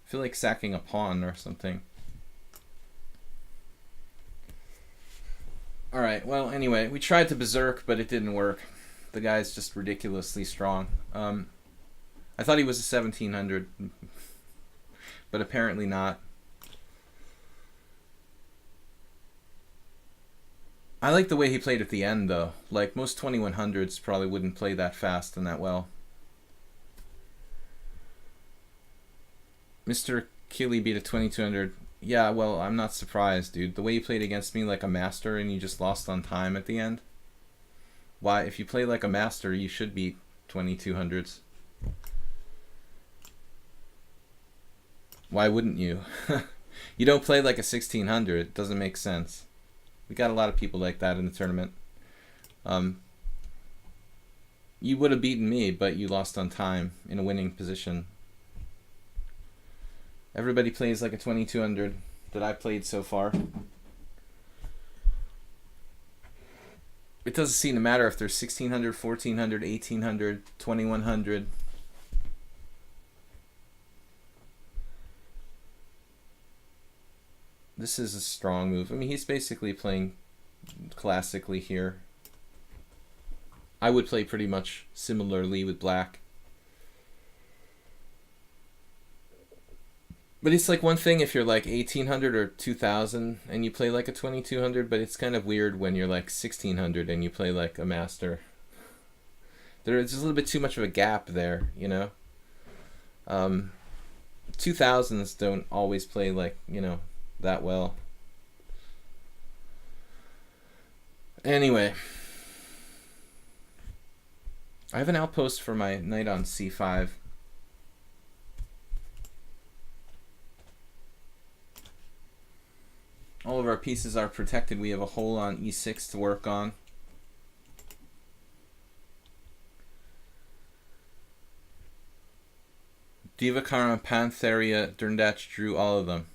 Speaker 1: I feel like sacking a pawn or something. Alright, well, anyway, we tried to berserk, but it didn't work. The guy's just ridiculously strong. I thought he was a 1700, but apparently not. I like the way he played at the end, though. Like, most 2100s probably wouldn't play that fast and that well. Mr. Keeley beat a 2200. Yeah, well, I'm not surprised, dude. The way you played against me like a master and you just lost on time at the end. Why, if you play like a master, you should beat 2200s. Why wouldn't you? You don't play like a 1600. It doesn't make sense. We got a lot of people like that in the tournament. You would have beaten me, but you lost on time in a winning position. Everybody plays like a 2200 that I played so far. It doesn't seem to matter if they're 1600, 1400, 1800, 2100. This is a strong move. I mean, he's basically playing classically here. I would play pretty much similarly with black. But it's like one thing if you're like 1800 or 2000 and you play like a 2200, but it's kind of weird when you're like 1600 and you play like a master. There's a little bit too much of a gap there, you know? 2000s don't always play like, you know, that well. Anyway, I have an outpost for my knight on c5. All of our pieces are protected. We have a hole on e6 to work on. Divakara, Pantheria, Durndatch drew all of them.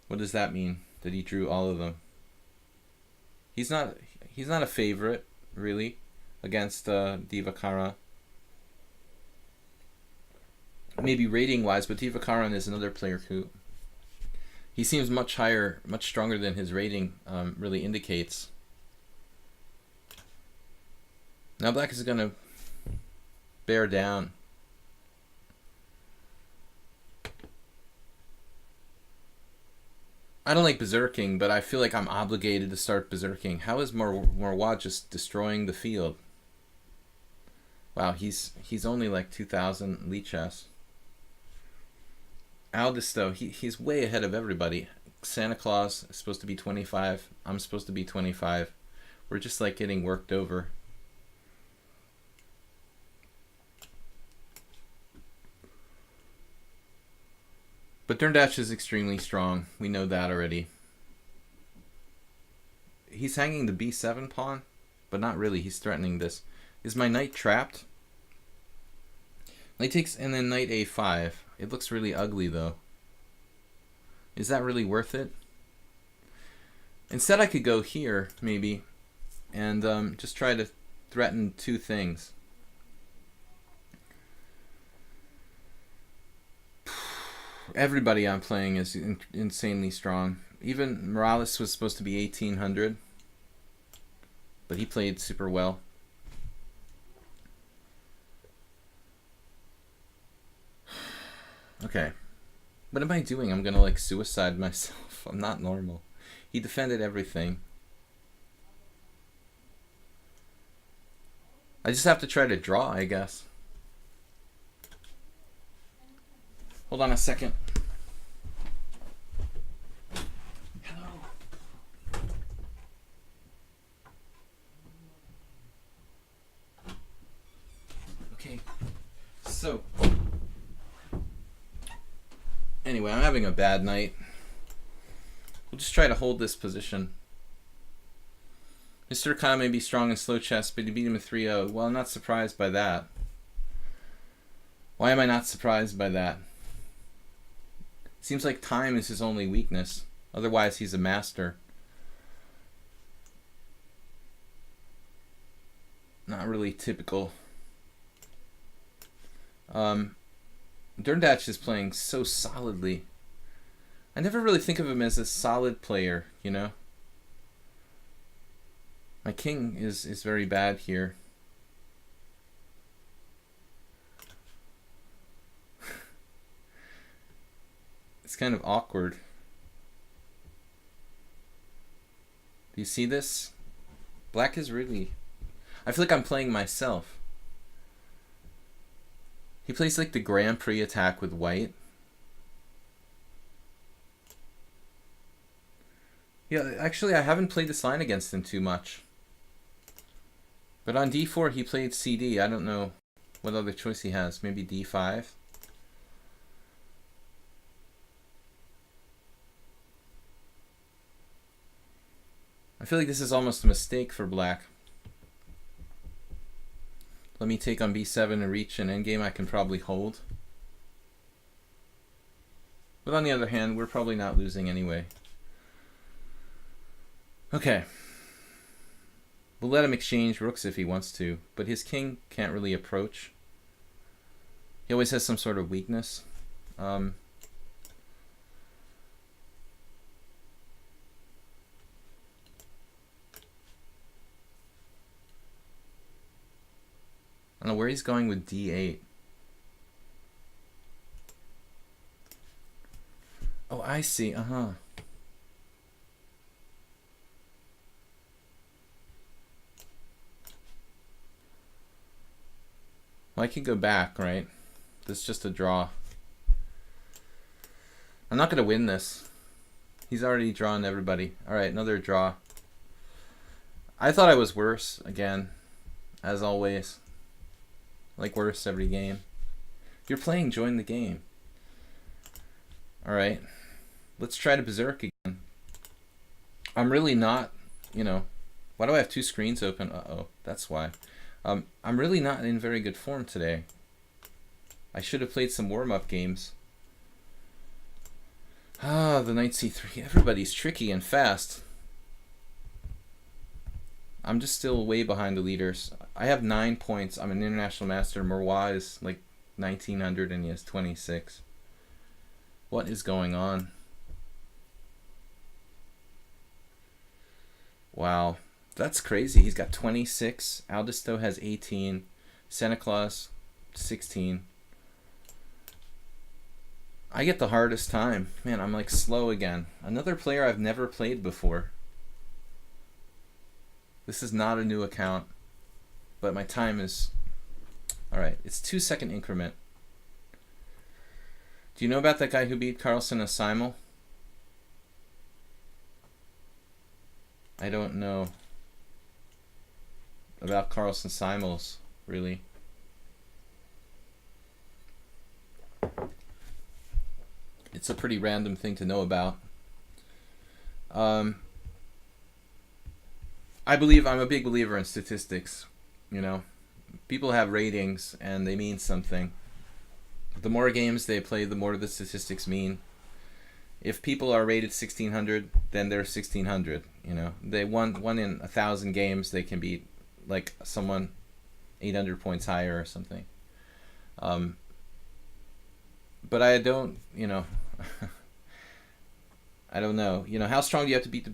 Speaker 1: What does that mean? That he drew all of them? He's not a favorite, really, against Divakara. Maybe rating-wise, but Divakaran is another player who he seems much higher, much stronger than his rating really indicates. Now black is going to bear down. I don't like berserking, but I feel like I'm obligated to start berserking. How is Marwa just destroying the field? Wow, he's only like 2000 lichess. Aldous, though, he's way ahead of everybody. Santa Claus is supposed to be 25. I'm supposed to be 25. We're just like getting worked over. But Durndatch is extremely strong. We know that already. He's hanging the b7 pawn, but not really. He's threatening this. Is my knight trapped? Knight takes and then knight a5. It looks really ugly, though. Is that really worth it? Instead, I could go here, maybe, and just try to threaten two things. Everybody I'm playing is insanely strong. Even Morales was supposed to be 1800, but he played super well. Okay. What am I doing? I'm gonna like suicide myself. I'm not normal. He defended everything. I just have to try to draw, I guess. Hold on a second. Hello. Okay. So. Anyway, I'm having a bad night. We'll just try to hold this position. Mr. Khan may be strong in slow chess, but he beat him at 3-0. Well, I'm not surprised by that. Why am I not surprised by that? Seems like time is his only weakness. Otherwise, he's a master. Not really typical. Durndatch is playing so solidly. I never really think of him as a solid player, you know? My king is very bad here. It's kind of awkward. Do you see this? Black is really... I feel like I'm playing myself. He plays like the Grand Prix attack with white. Yeah, actually I haven't played this line against him too much. But on d4 he played CD. I don't know what other choice he has. Maybe d5. I feel like this is almost a mistake for black. Let me take on b7 and reach an endgame I can probably hold. But on the other hand, we're probably not losing anyway. Okay. We'll let him exchange rooks if he wants to, but his king can't really approach. He always has some sort of weakness. I don't know where he's going with d8. Oh, I see. Well, I can go back, right? This is just a draw. I'm not going to win this. He's already drawn everybody. Alright, another draw. I thought I was worse, again, as always. Like worse every game. If you're playing, join the game. Alright. Let's try to berserk again. I'm really not, you know... Why do I have two screens open? Uh-oh, that's why. I'm really not in very good form today. I should have played some warm-up games. Ah, the knight c3. Everybody's tricky and fast. I'm just still way behind the leaders. I have 9 points. I'm an international master. Merwa is like 1900 and he has 26. What is going on? Wow. That's crazy. He's got 26. Aldisto has 18. Santa Claus, 16. I get the hardest time. Man, I'm like slow again. Another player I've never played before. This is not a new account, but my time is... Alright, it's 2-second increment. Do you know about that guy who beat Carlsen as simul? I don't know about Carlsen simuls, really. It's a pretty random thing to know about. I'm a big believer in statistics. You know, people have ratings and they mean something. The more games they play, the more the statistics mean. If people are rated 1600, then they're 1600. You know, they one in 1,000 games they can beat like someone 800 points higher or something. But I don't, you know, I don't know. You know, how strong do you have to beat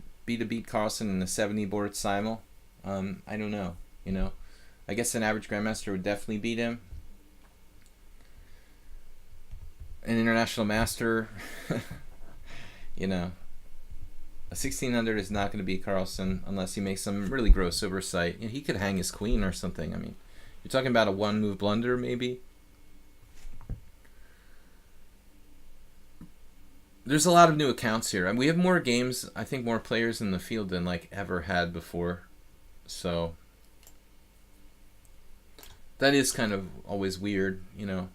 Speaker 1: Carlsen in the 70 board simul? I don't know. You know, I guess an average grandmaster would definitely beat him. An international master, you know, a 1600 is not going to beat Carlsen unless he makes some really gross oversight. You know, he could hang his queen or something. I mean, you're talking about a one-move blunder, maybe. There's a lot of new accounts here. I mean, we have more games, I think more players in the field than like ever had before. So that is kind of always weird, you know.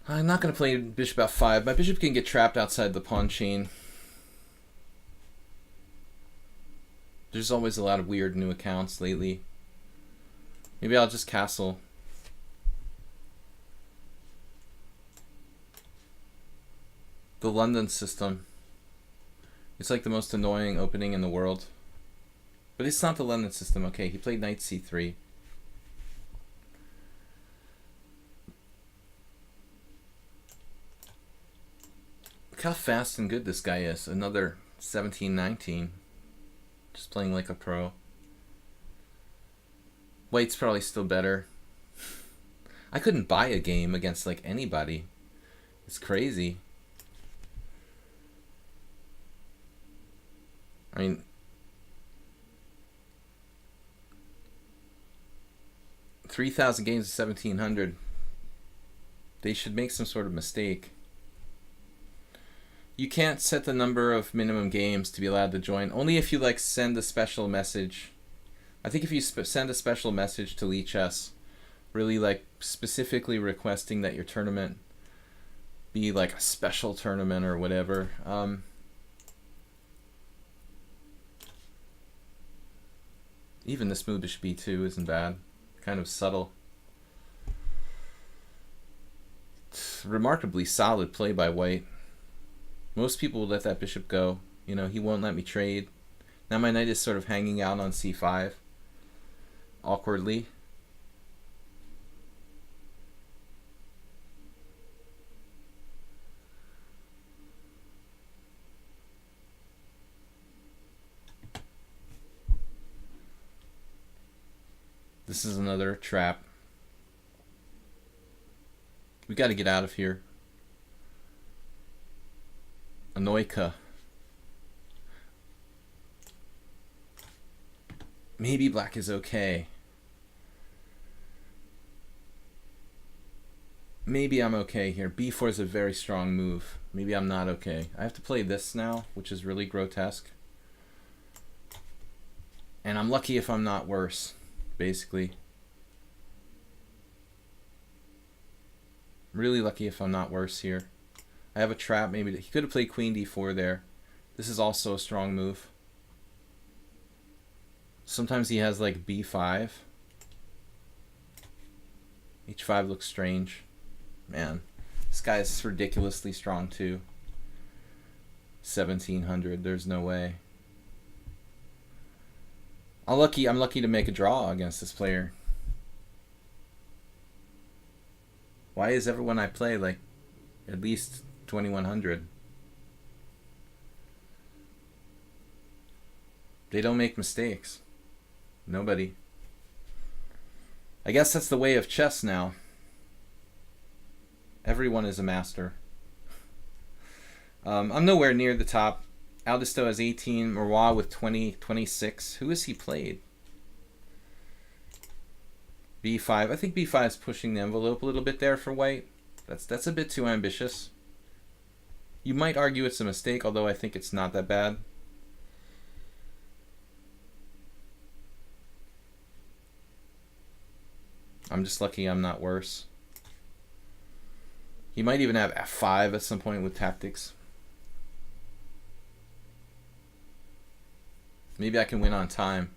Speaker 1: I'm not going to play bishop f5. My bishop can get trapped outside the pawn chain. There's always a lot of weird new accounts lately. Maybe I'll just castle. The London system. It's like the most annoying opening in the world. But it's not the London system. Okay, he played knight c3. Look how fast and good this guy is. Another 17-19. Just playing like a pro. White's probably still better. I couldn't buy a game against like anybody. It's crazy. I mean, 3,000 games is 1,700. They should make some sort of mistake. You can't set the number of minimum games to be allowed to join. Only if you like send a special message. I think if you send a special message to lichess, really like specifically requesting that your tournament be like a special tournament or whatever. Even this move bishop b2 isn't bad. Kind of subtle. It's remarkably solid play by white. Most people would let that bishop go. You know, he won't let me trade. Now my knight is sort of hanging out on c5. Awkwardly. This is another trap. We got to get out of here. Anoika. Maybe black is okay. Maybe I'm okay here. b4 is a very strong move. Maybe I'm not okay. I have to play this now, which is really grotesque. And I'm lucky if I'm not worse, basically. Really lucky if I'm not worse here. I have a trap. Maybe he could have played queen d4 there. This is also a strong move. Sometimes he has like b5. h5 looks strange. Man, this guy is ridiculously strong too. 1,700. There's no way. I'm lucky to make a draw against this player. Why is everyone I play like at least 2,100? They don't make mistakes. Nobody. I guess that's the way of chess now. Everyone is a master. I'm nowhere near the top. Aldisto has 18, Marwa with 20, 26. Who has he played? b5. I think b5 is pushing the envelope a little bit there for white. That's a bit too ambitious. You might argue it's a mistake, although I think it's not that bad. I'm just lucky I'm not worse. He might even have f5 at some point with tactics. Maybe I can win on time.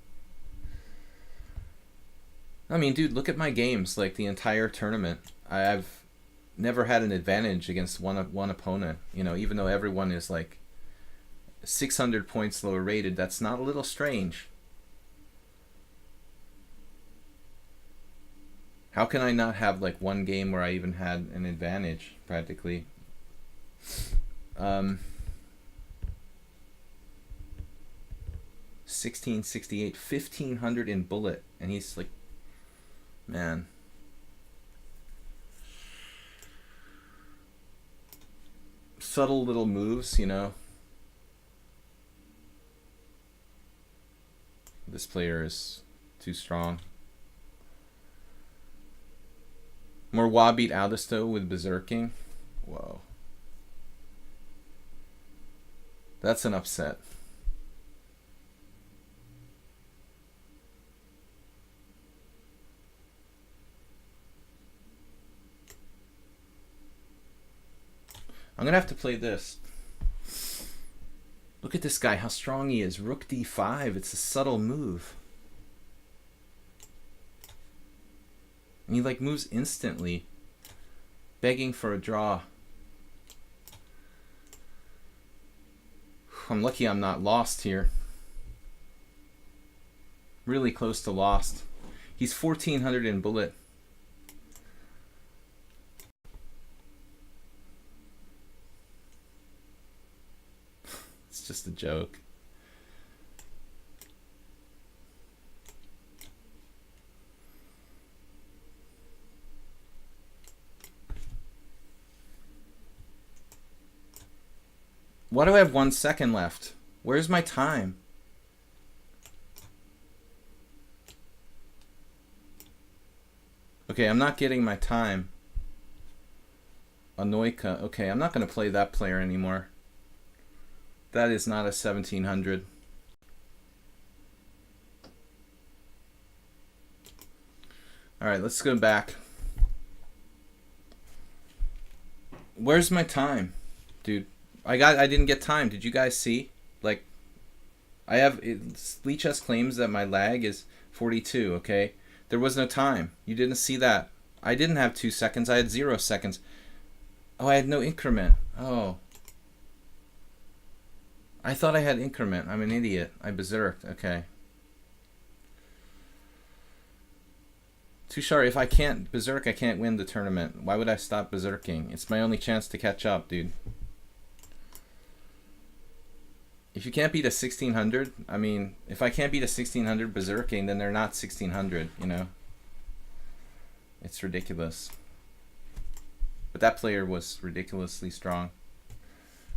Speaker 1: I mean, dude, look at my games, like the entire tournament. I've never had an advantage against one opponent, you know, even though everyone is like 600 points lower rated. That's not a little strange. How can I not have like one game where I even had an advantage, practically? 1668, 1,500 in bullet, and he's like, man. Subtle little moves, you know. This player is too strong. Marwa beat Aldisto with berserking. Whoa. That's an upset. I'm going to have to play this. Look at this guy, how strong he is. Rook d5. It's a subtle move. And he like moves instantly, begging for a draw. I'm lucky I'm not lost here. Really close to lost. He's 1,400 in bullet. It's just a joke. Why do I have 1 second left? Where's my time? Okay, I'm not getting my time. Anoika. Okay, I'm not going to play that player anymore. That is not a 1700. Alright, let's go back. Where's my time? Dude, I didn't get time. Did you guys see? Like, lichess claims that my lag is 42, okay? There was no time. You didn't see that. I didn't have 2 seconds. I had 0 seconds. Oh, I had no increment. Oh. I thought I had increment. I'm an idiot. I berserked. Okay. Tushar, if I can't berserk, I can't win the tournament. Why would I stop berserking? It's my only chance to catch up, dude. If you can't beat a 1600, I mean, if I can't beat a 1600 berserking, then they're not 1600, you know? It's ridiculous. But that player was ridiculously strong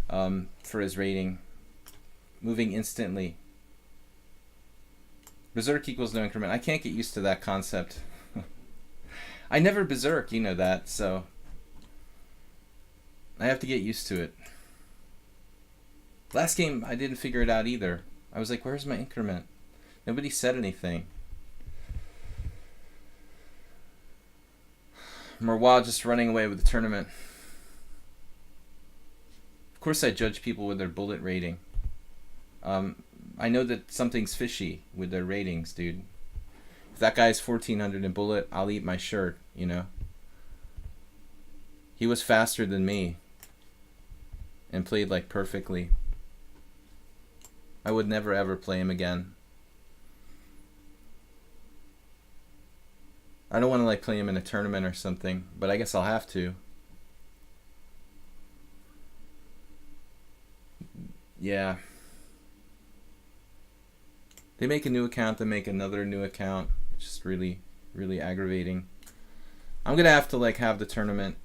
Speaker 1: for his rating. Moving instantly. Berserk equals no increment. I can't get used to that concept. I never berserk, you know that, so I have to get used to it. Last game, I didn't figure it out either. I was like, where's my increment? Nobody said anything. Marwa just running away with the tournament. Of course I judge people with their bullet rating. I know that something's fishy with their ratings, dude. If that guy's 1400 in bullet, I'll eat my shirt, you know? He was faster than me and played like perfectly. I would never ever play him again. I don't want to like play him in a tournament or something, but I guess I'll have to. Yeah. They make a new account, they make another new account. It's just really, really aggravating. I'm gonna have to like have the tournament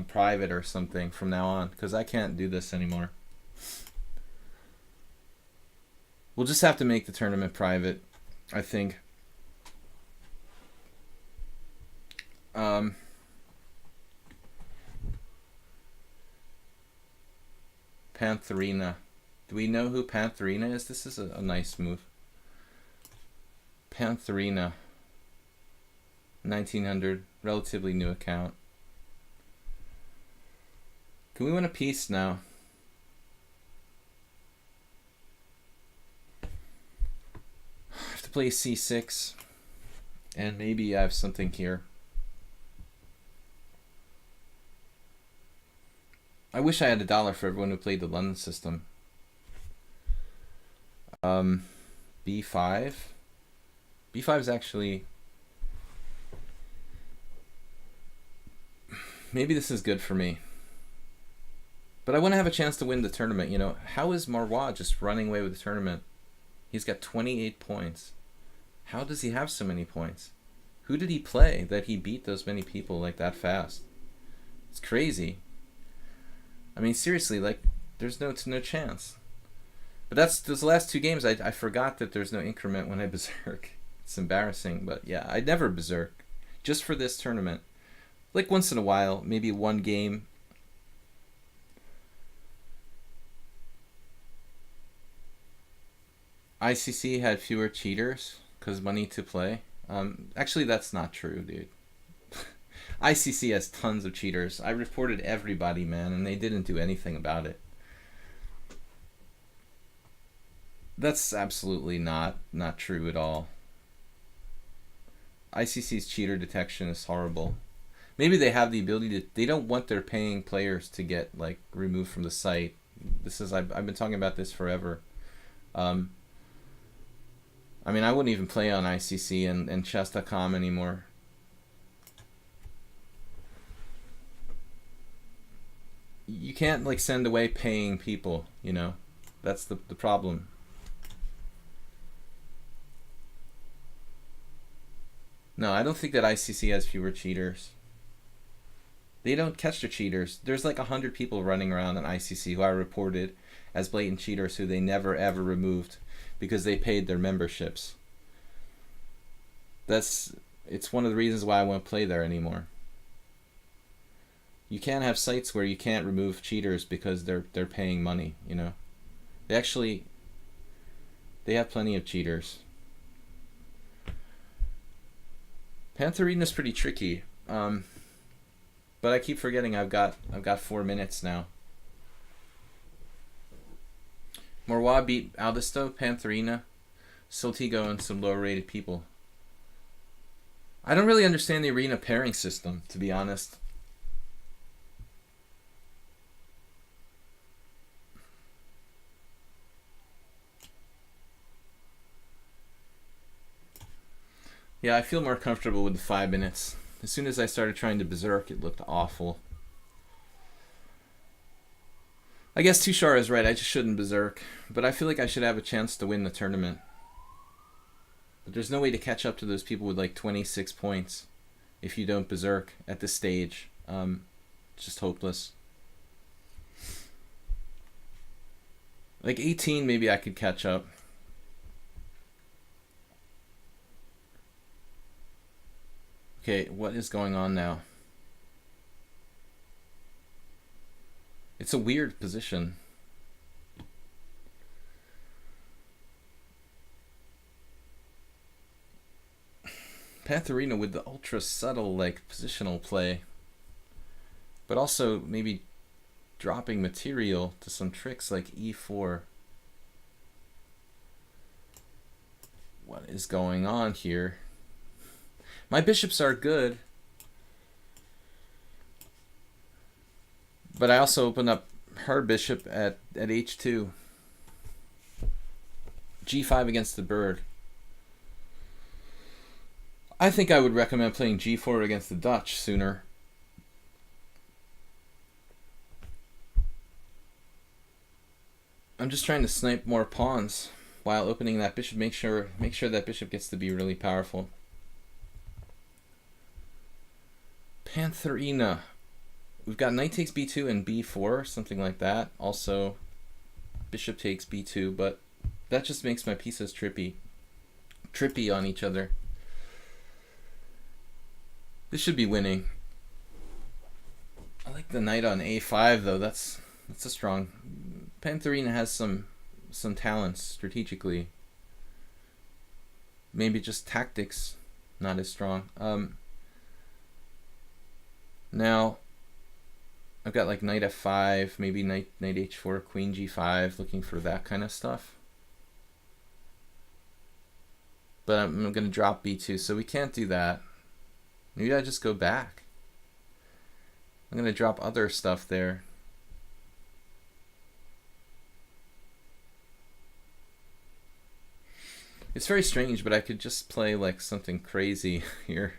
Speaker 1: private or something from now on, because I can't do this anymore. We'll just have to make the tournament private, I think. Pantherina. Do we know who Pantherina is? This is a nice move. Pantherina. 1900. Relatively new account. Can we win a piece now? I have to play c6. And maybe I have something here. I wish I had $1 for everyone who played the London system. B5. B5 is actually... Maybe this is good for me. But I want to have a chance to win the tournament, you know. How is Marwa just running away with the tournament? He's got 28 points. How does he have so many points? Who did he play that he beat those many people like that fast? It's crazy. I mean, seriously, like, there's no chance. But that's those last 2 games. I forgot that there's no increment when I berserk. It's embarrassing, but yeah, I'd never berserk. Just for this tournament. Like once in a while, maybe one game. ICC had fewer cheaters because money to play. Actually, that's not true, dude. ICC has tons of cheaters. I reported everybody, man, and they didn't do anything about it. That's absolutely not true at all. ICC's cheater detection is horrible. Maybe they have the ability to... They don't want their paying players to get, like, removed from the site. This is... I've been talking about this forever. I mean, I wouldn't even play on ICC and chess.com anymore. You can't, like, send away paying people, you know? That's the problem. No, I don't think that ICC has fewer cheaters. They don't catch the cheaters. There's like 100 people running around on ICC who I reported as blatant cheaters who they never ever removed because they paid their memberships. That's It's one of the reasons why I won't play there anymore. You can't have sites where you can't remove cheaters because they're paying money, you know. They have plenty of cheaters. Pantherina's pretty tricky. But I keep forgetting I've got 4 minutes now. Morwa beat Aldisto, Pantherina, Soltigo, and some lower rated people. I don't really understand the arena pairing system, to be honest. Yeah, I feel more comfortable with the 5 minutes. As soon as I started trying to berserk, it looked awful. I guess Tushar is right, I just shouldn't berserk. But I feel like I should have a chance to win the tournament. But there's no way to catch up to those people with like 26 points if you don't berserk at this stage. It's just hopeless. Like 18, maybe I could catch up. Okay, what is going on now? It's a weird position. Pantherina with the ultra subtle like positional play, but also maybe dropping material to some tricks like e4. What is going on here? My bishops are good, but I also open up her bishop at h2. g5 against the bird. I think I would recommend playing g4 against the Dutch sooner. I'm just trying to snipe more pawns while opening that bishop. Make sure that bishop gets to be really powerful. Pantherina. We've got knight takes b2 and b4, something like that. Also, bishop takes b2, but that just makes my pieces trippy on each other. This should be winning. I like the knight on a5 though. That's a strong. Pantherina has some talents strategically. Maybe just tactics, not as strong. Now, I've got like knight f5, maybe knight h4, queen g5, looking for that kind of stuff. But I'm going to drop b2, so we can't do that. Maybe I just go back. I'm going to drop other stuff there. It's very strange, but I could just play like something crazy here.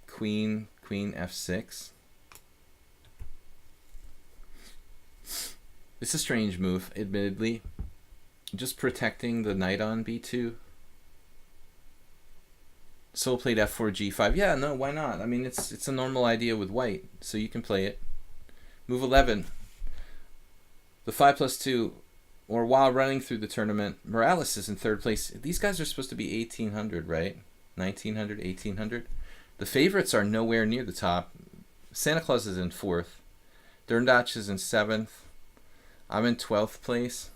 Speaker 1: Queen f6. It's a strange move, admittedly. Just protecting the knight on b2. Sol played f4 g5. Yeah, no, why not? I mean, it's a normal idea with white, so you can play it. Move 11. The 5+2, or while running through the tournament, Morales is in 3rd place. These guys are supposed to be 1800, right? 1900, 1800. The favorites are nowhere near the top. Santa Claus is in 4th. Derndatch is in 7th. I'm in 12th place.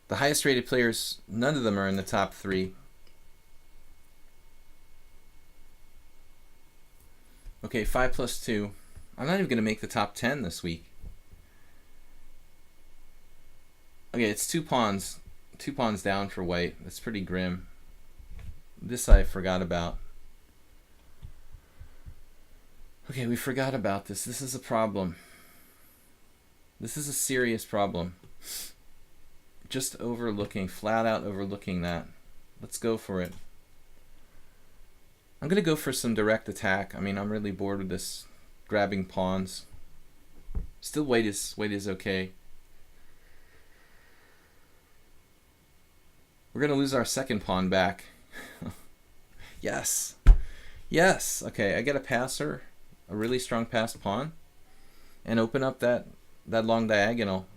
Speaker 1: The highest rated players, none of them are in the top 3. Okay, 5+2. I'm not even going to make the top 10 this week. Okay, it's 2 pawns. 2 pawns down for white. That's pretty grim. This I forgot about. Okay, we forgot about this. This is a problem. This is a serious problem. Just overlooking, flat out overlooking that. Let's go for it. I'm going to go for some direct attack. I mean, I'm really bored with this grabbing pawns. Still, white is okay. We're going to lose our second pawn back. Yes. Yes. Okay, I get a passer, a really strong passed pawn, and open up that long diagonal.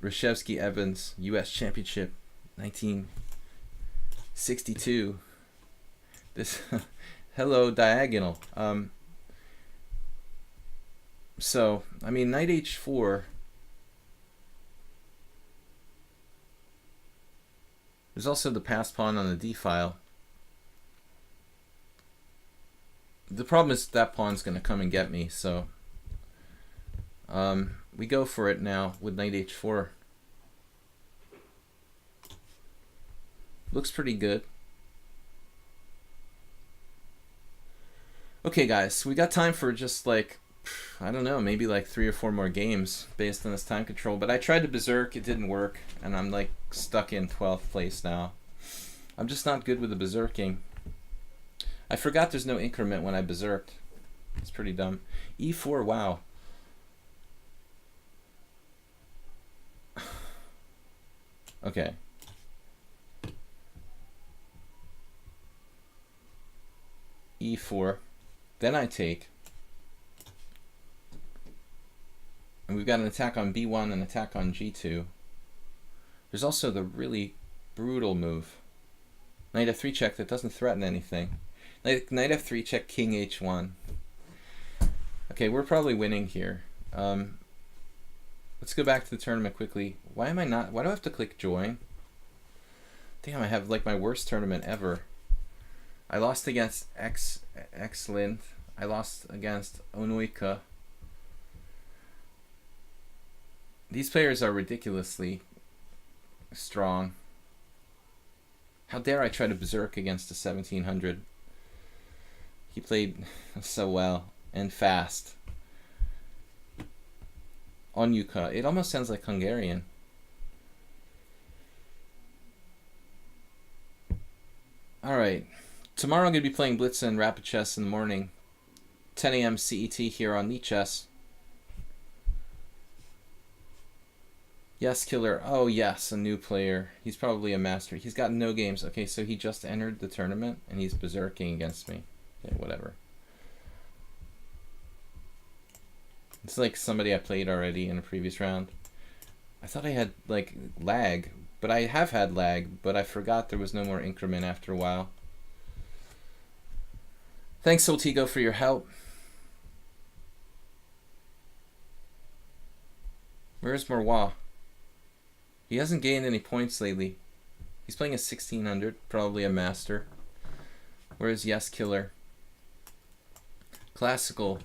Speaker 1: Reshevsky Evans, U.S. Championship, 1962. This hello diagonal. So I mean, knight h4. There's also the passed pawn on the d file. The problem is that pawn's going to come and get me, so we go for it now with knight h4. Looks pretty good. Okay, guys, we got time for just like, I don't know, maybe like 3 or 4 more games based on this time control. But I tried to berserk, it didn't work, and I'm like stuck in 12th place now. I'm just not good with the berserking. I forgot there's no increment when I berserked. It's pretty dumb. e4, wow. Okay. e4. Then I take. And we've got an attack on b1 and an attack on g2. There's also the really brutal move. Knight f3 check that doesn't threaten anything. Knight f3 check, king h1. Okay, we're probably winning here. Let's go back to the tournament quickly. Why do I have to click join? Damn, I have like my worst tournament ever. I lost against X-Lind. I lost against Onuika. These players are ridiculously strong. How dare I try to berserk against a 1700? He played so well and fast. Onuika. It almost sounds like Hungarian. Alright. Tomorrow I'm going to be playing blitz and rapid chess in the morning. 10 a.m. CET here on lichess. Yes, killer. Oh, yes, a new player. He's probably a master. He's got no games. Okay, so he just entered the tournament, and he's berserking against me. Yeah, whatever. It's like somebody I played already in a previous round. I thought I had, like, lag. But I have had lag, but I forgot there was no more increment after a while. Thanks, Soltigo, for your help. Where's Morwa? He hasn't gained any points lately. He's playing a 1600, probably a master. Where's Yes Killer? Classical.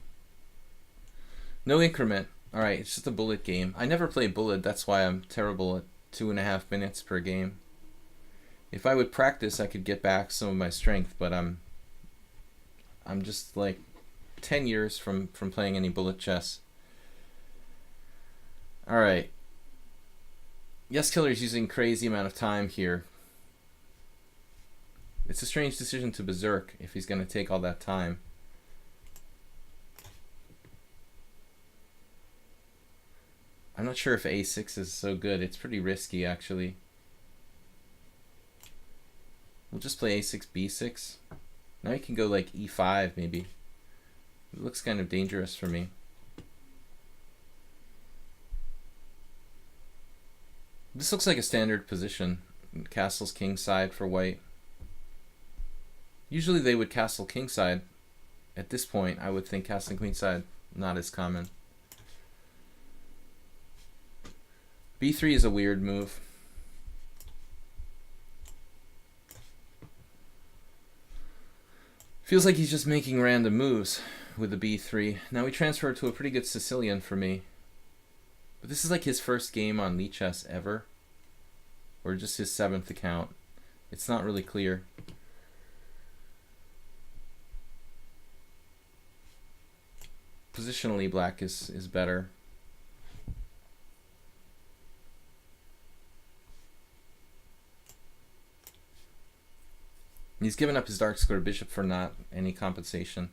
Speaker 1: No increment. Alright, it's just a bullet game. I never play bullet, that's why I'm terrible at 2.5 minutes per game. If I would practice, I could get back some of my strength, but I'm just like 10 years from playing any bullet chess. Alright. Yes Killer's using crazy amount of time here. It's a strange decision to berserk if he's going to take all that time. I'm not sure if a6 is so good. It's pretty risky, actually. We'll just play a6, b6. Now he can go like e5, maybe. It looks kind of dangerous for me. This looks like a standard position. Castle's kingside for white. Usually they would castle kingside. At this point, I would think castling queenside not as common. b3 is a weird move. Feels like he's just making random moves with the b3. Now we transfer to a pretty good Sicilian for me. But this is like his first game on lichess ever. Or just his 7th account. It's not really clear. Positionally, black is better. He's given up his dark square bishop for not any compensation.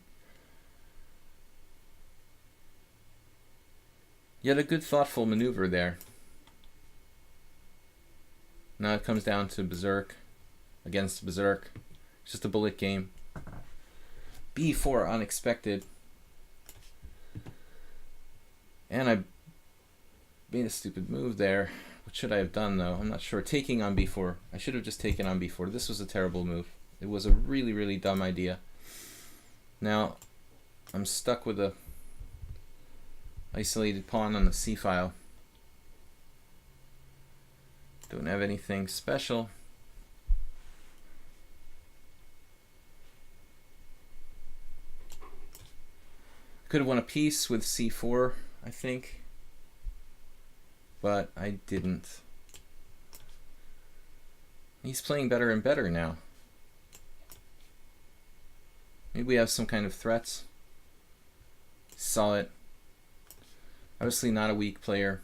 Speaker 1: Yet a good thoughtful maneuver there. Now it comes down to berserk against berserk. It's just a bullet game. b4 unexpected. And I made a stupid move there. What should I have done though? I'm not sure. Taking on b4. I should have just taken on b4. This was a terrible move. It was a really, really dumb idea. Now, I'm stuck with a isolated pawn on the c file. Don't have anything special. Could have won a piece with c4, I think, but I didn't. He's playing better and better now. Maybe we have some kind of threats. Saw it. Obviously not a weak player.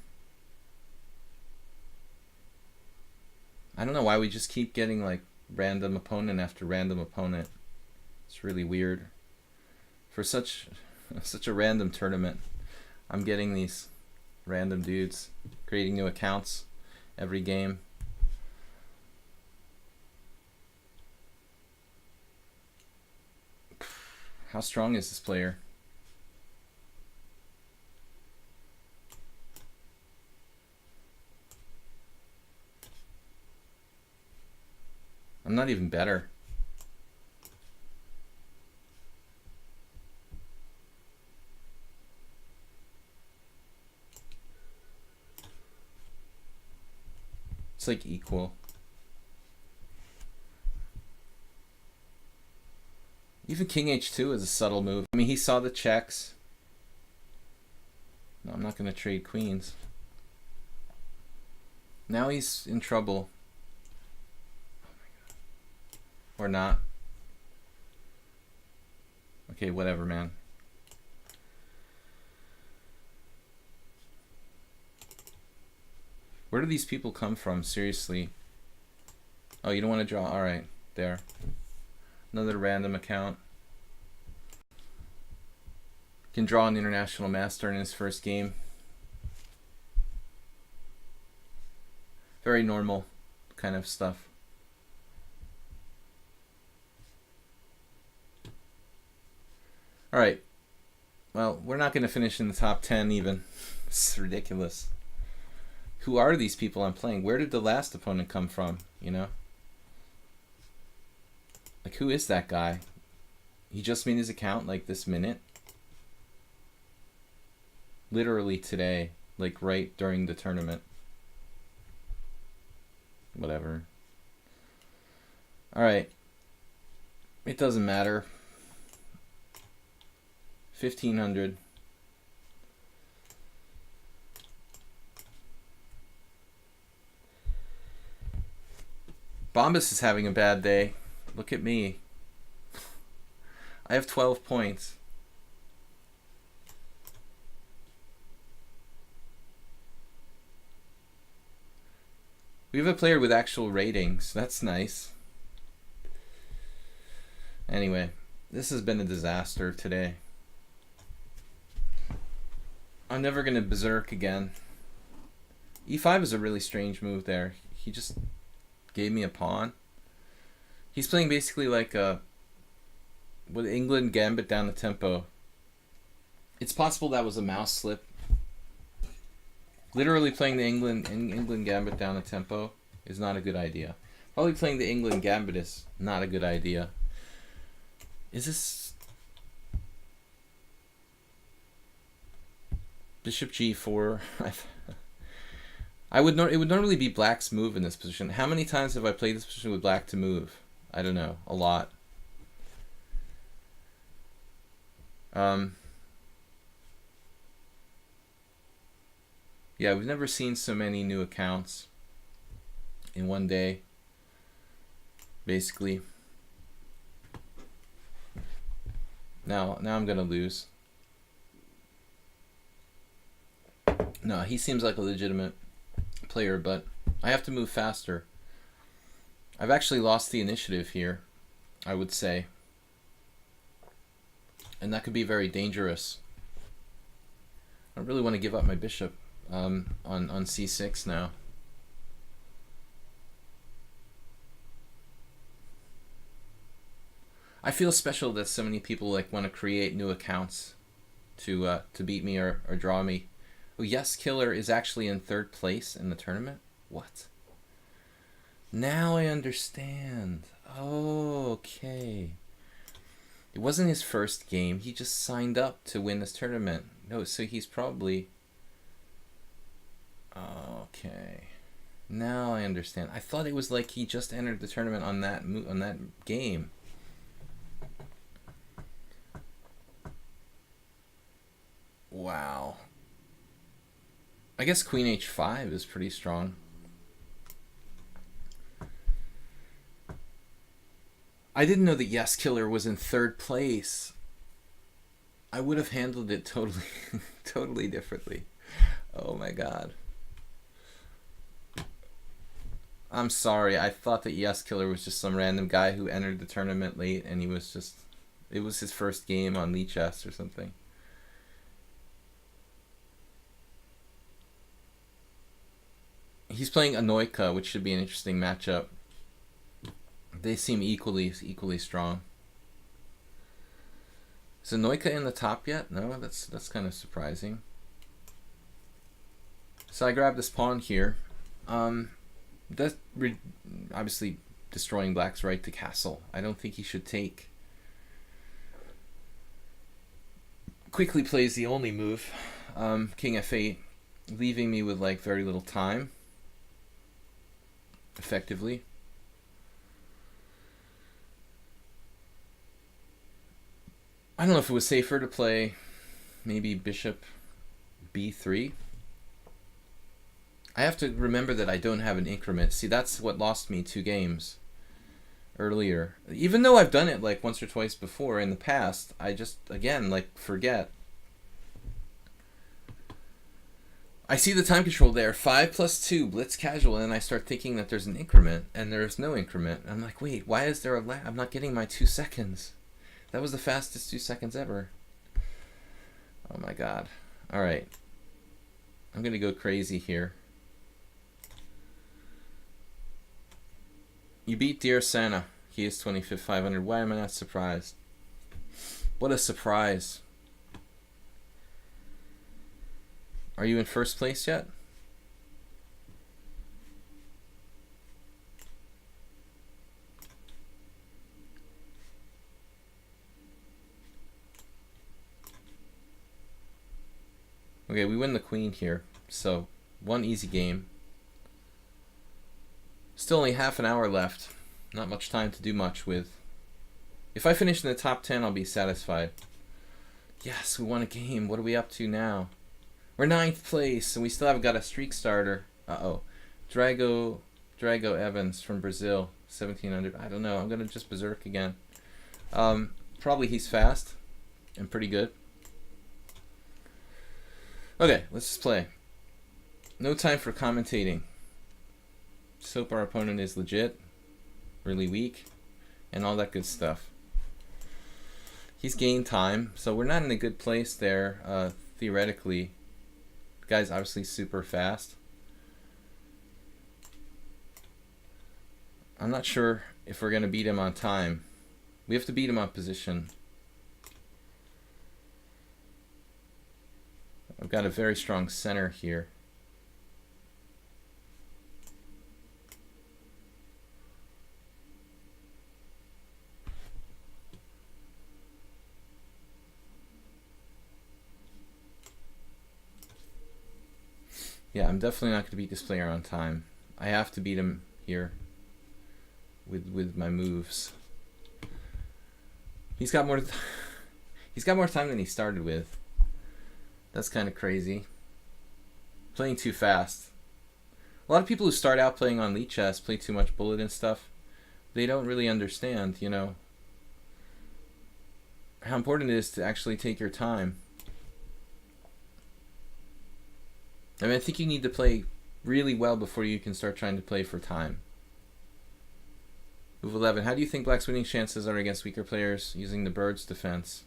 Speaker 1: I don't know why we just keep getting like random opponent after random opponent. It's really weird. For such a random tournament, I'm getting these random dudes creating new accounts every game. How strong is this player? I'm not even better. It's like equal. Even king h2 is a subtle move. I mean, he saw the checks. No, I'm not going to trade queens. Now he's in trouble. Oh my God. Or not. Okay, whatever, man. Where do these people come from? Seriously. Oh, you don't want to draw? Alright, there. Another random account. Can draw an international master in his first game. Very normal kind of stuff. Alright. Well, we're not going to finish in the top 10 even. It's ridiculous. Who are these people I'm playing? Where did the last opponent come from, you know? Like, who is that guy? He just made his account, like, this minute. Literally today. Like, right during the tournament. Whatever. Alright. It doesn't matter. 1500. Bombas is having a bad day. Look at me. I have 12 points. We have a player with actual ratings. That's nice. Anyway, this has been a disaster today. I'm never going to berserk again. E5 is a really strange move there. He just gave me a pawn. He's playing basically like a with England gambit down the tempo. It's possible that was a mouse slip. Literally playing the England gambit down the tempo is not a good idea. Probably playing the England gambit is not a good idea. Is this Bishop G4? It would normally be black's move in this position. How many times have I played this position with black to move? I don't know. A lot. Yeah, we've never seen so many new accounts in one day. Basically. Now I'm gonna lose. No, he seems like a legitimate player, but I have to move faster. I've actually lost the initiative here, I would say. And that could be very dangerous. I don't really want to give up my bishop on c6 now. I feel special that so many people like want to create new accounts to beat me or draw me. Oh, Yes Killer is actually in 3rd place in the tournament? What? Now I understand. Oh, okay. It wasn't his first game. He just signed up to win this tournament. No, so he's probably... Okay. Now I understand. I thought it was like he just entered the tournament on that game. Wow. I guess Queen H5 is pretty strong. I didn't know that Yes Killer was in third place. I would have handled it totally, totally differently. Oh my god. I'm sorry. I thought that Yes Killer was just some random guy who entered the tournament late, and he was just... It was his first game on lichess or something. He's playing Anoika, which should be an interesting matchup. They seem equally strong. Is Anoika in the top yet? No, that's kind of surprising. So I grabbed this pawn here. That's obviously destroying Black's right to castle. I don't think he should take. Quickly plays the only move, King F8, leaving me with like very little time. Effectively. I don't know if it was safer to play maybe bishop b3. I have to remember that I don't have an increment. See, that's what lost me 2 games earlier. Even though I've done it like once or twice before in the past, I just, again, like forget. I see the time control there, 5 + 2, blitz casual, and then I start thinking that there's an increment, and there's no increment. I'm like, wait, why is there a lag? I'm not getting my 2 seconds. That was the fastest 2 seconds ever. Oh my god. Alright. I'm gonna go crazy here. You beat Dear Santa. He is 25th 500. Why am I not surprised? What a surprise. Are you in first place yet? Okay, we win the queen here. So, 1 easy game. Still only half an hour left. Not much time to do much with. If I finish in the top 10, I'll be satisfied. Yes, we won a game. What are we up to now? We're 9th place, and we still haven't got a streak starter. Uh-oh. Drago Evans from Brazil, 1700. I don't know. I'm going to just berserk again. Probably he's fast and pretty good. Okay, let's just play. No time for commentating. Just hope our opponent is legit, really weak, and all that good stuff. He's gained time, so we're not in a good place there, theoretically. The guy's obviously super fast. I'm not sure if we're going to beat him on time. We have to beat him on position. I've got a very strong center here. Yeah, I'm definitely not going to beat this player on time. I have to beat him here with my moves. He's got more time than he started with. That's kind of crazy. Playing too fast. A lot of people who start out playing on lichess play too much bullet and stuff. They don't really understand, you know, how important it is to actually take your time. I mean, I think you need to play really well before you can start trying to play for time. Move 11. How do you think Black's winning chances are against weaker players using the bird's defense?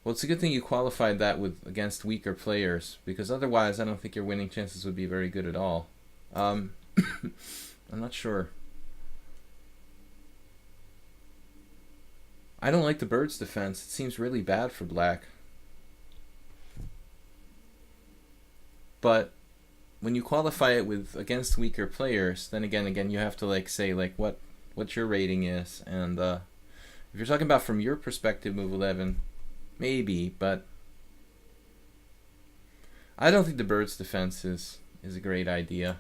Speaker 1: Well, it's a good thing you qualified that with against weaker players, because otherwise I don't think your winning chances would be very good at all. I'm not sure. I don't like the bird's defense. It seems really bad for Black. But when you qualify it with against weaker players, then again you have to like say like what your rating is, and if you're talking about from your perspective, move 11, maybe, but I don't think the bird's defense is a great idea.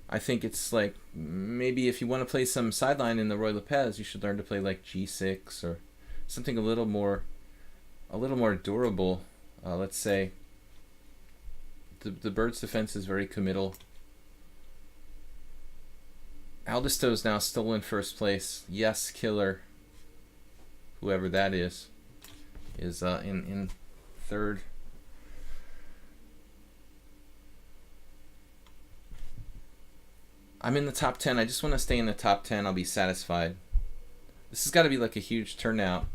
Speaker 1: I think it's like maybe if you want to play some sideline in the Roy Lopez, you should learn to play like G6 or something a little more durable. Let's say the bird's defense is very committal. Aldisto's now still in first place. Yes, Killer, whoever that is in third. I'm in the top 10. I just want to stay in the top 10. I'll be satisfied. This has got to be like a huge turnout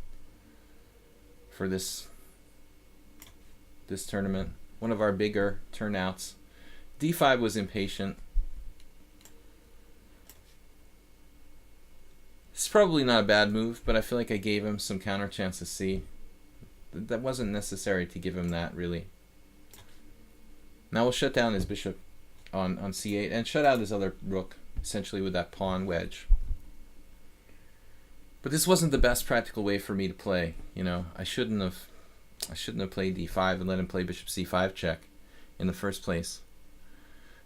Speaker 1: for this tournament. One of our bigger turnouts. D5 was impatient. It's probably not a bad move, but I feel like I gave him some counter chance to C. That wasn't necessary to give him that, really. Now we'll shut down his bishop on C8 and shut out his other rook, essentially with that pawn wedge. But this wasn't the best practical way for me to play. You know, I shouldn't have played D5 and let him play bishop C5 check in the first place.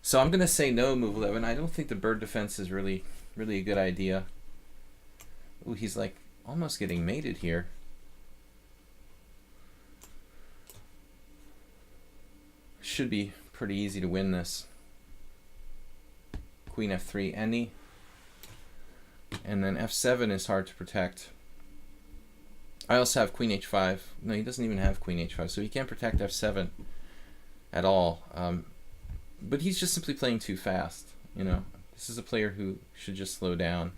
Speaker 1: So I'm gonna say no, move 11. I don't think the bird defense is really a good idea. Ooh, he's like almost getting mated here. Should be pretty easy to win this. Queen F3 any. And then F7 is hard to protect. I also have Queen H5. No, he doesn't even have Queen H5, so he can't protect F7 at all. But he's just simply playing too fast. You know, this is a player who should just slow down.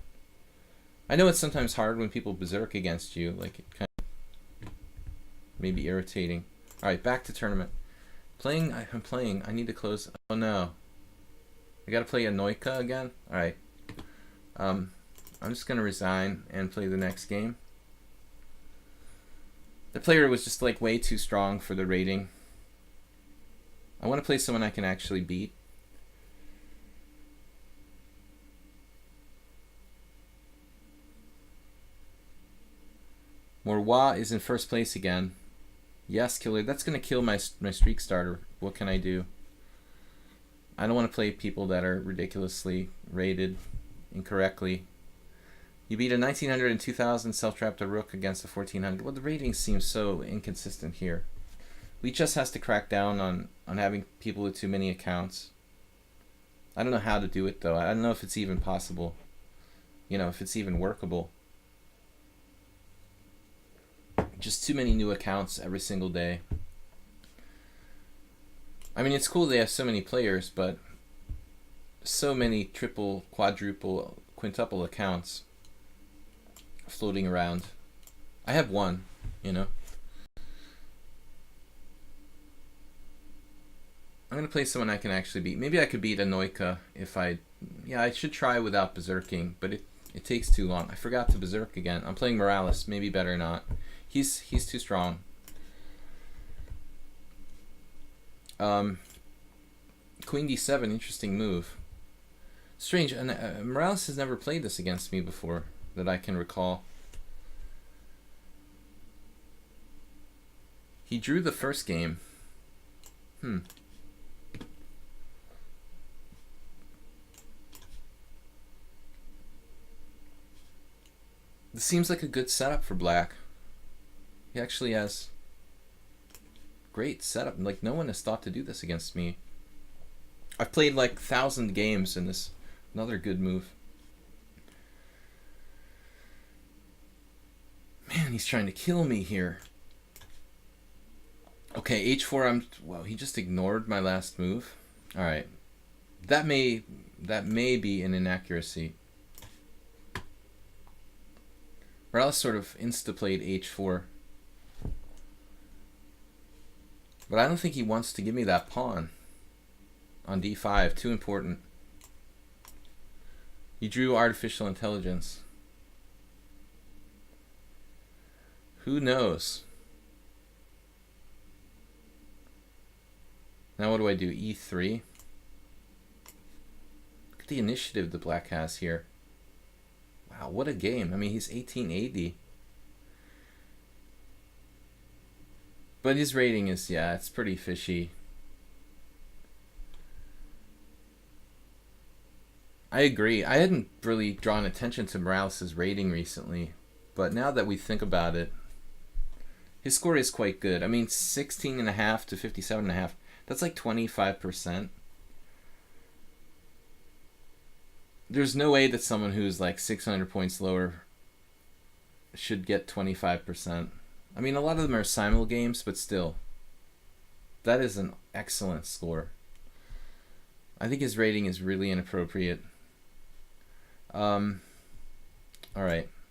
Speaker 1: I know it's sometimes hard when people berserk against you, like it kind of may be irritating. All right, back to tournament. I'm playing. I need to close. Oh no, I gotta play a Noika again. All right. I'm just gonna resign and play the next game. The player was just like way too strong for the rating. I want to play someone I can actually beat. Morwa is in first place again. Yes, Killer. That's going to kill my streak starter. What can I do? I don't want to play people that are ridiculously rated incorrectly. You beat a 1900 and 2000 self-trapped a rook against a 1400. Well, the rating seems so inconsistent here. Lichess has to crack down on having people with too many accounts. I don't know how to do it, though. I don't know if it's even possible. You know, if it's even workable. Just too many new accounts every single day. I mean, it's cool they have so many players, but so many triple, quadruple, quintuple accounts floating around. I have one, you know. I'm going to play someone I can actually beat. Maybe I could beat a Noika if I... Yeah, I should try without berserking, but it takes too long. I forgot to berserk again. I'm playing Morales. Maybe better not. He's too strong. Queen D7, interesting move. Strange, and Morales has never played this against me before that I can recall. He drew the first game. This seems like a good setup for black. He actually has great setup. Like, no one has thought to do this against me. I've played like 1,000 games in this. Another good move. Man, he's trying to kill me here. Okay, H4. Well, he just ignored my last move. All right, that may be an inaccuracy. Morales sort of insta-played H4. But I don't think he wants to give me that pawn on D5. Too important. He drew artificial intelligence. Who knows? Now what do I do? E3. Look at the initiative the black has here. Wow, what a game. I mean, he's 1880. But his rating is, yeah, it's pretty fishy. I agree. I hadn't really drawn attention to Morales' rating recently, but now that we think about it, his score is quite good. I mean, 16.5 to 57.5. That's like 25%. There's no way that someone who's like 600 points lower should get 25%. I mean, a lot of them are simul games, but still. That is an excellent score. I think his rating is really inappropriate. Alright.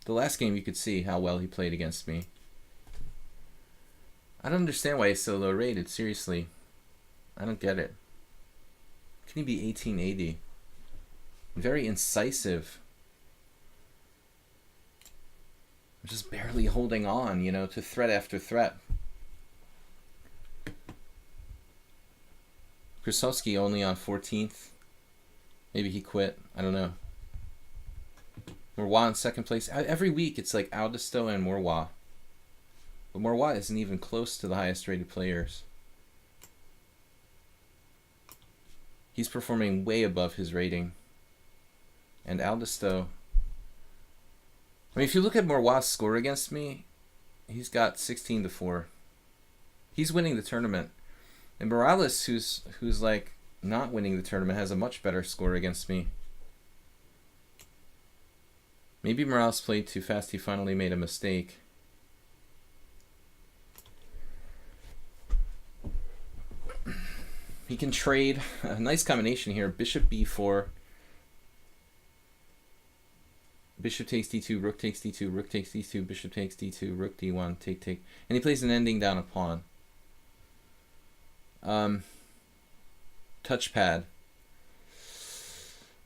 Speaker 1: The last game you could see how well he played against me. I don't understand why he's so low rated, seriously. I don't get it. Can he be 1880? Very incisive. Just barely holding on, you know, to threat after threat. Krasowski only on 14th. Maybe he quit. I don't know. Morwa in second place. Every week it's like Aldisto and Morwa. But Morwa isn't even close to the highest rated players. He's performing way above his rating. And Aldisto... I mean, if you look at Morwa's score against me, he's got 16 to 4. He's winning the tournament. And Morales, who's like not winning the tournament, has a much better score against me. Maybe Morales played too fast. He finally made a mistake. He can trade. A nice combination here. Bishop b4. Bishop takes d2, rook takes d2, rook takes d2, bishop takes d2, rook d1, take, take. And he plays an ending down a pawn. Touchpad.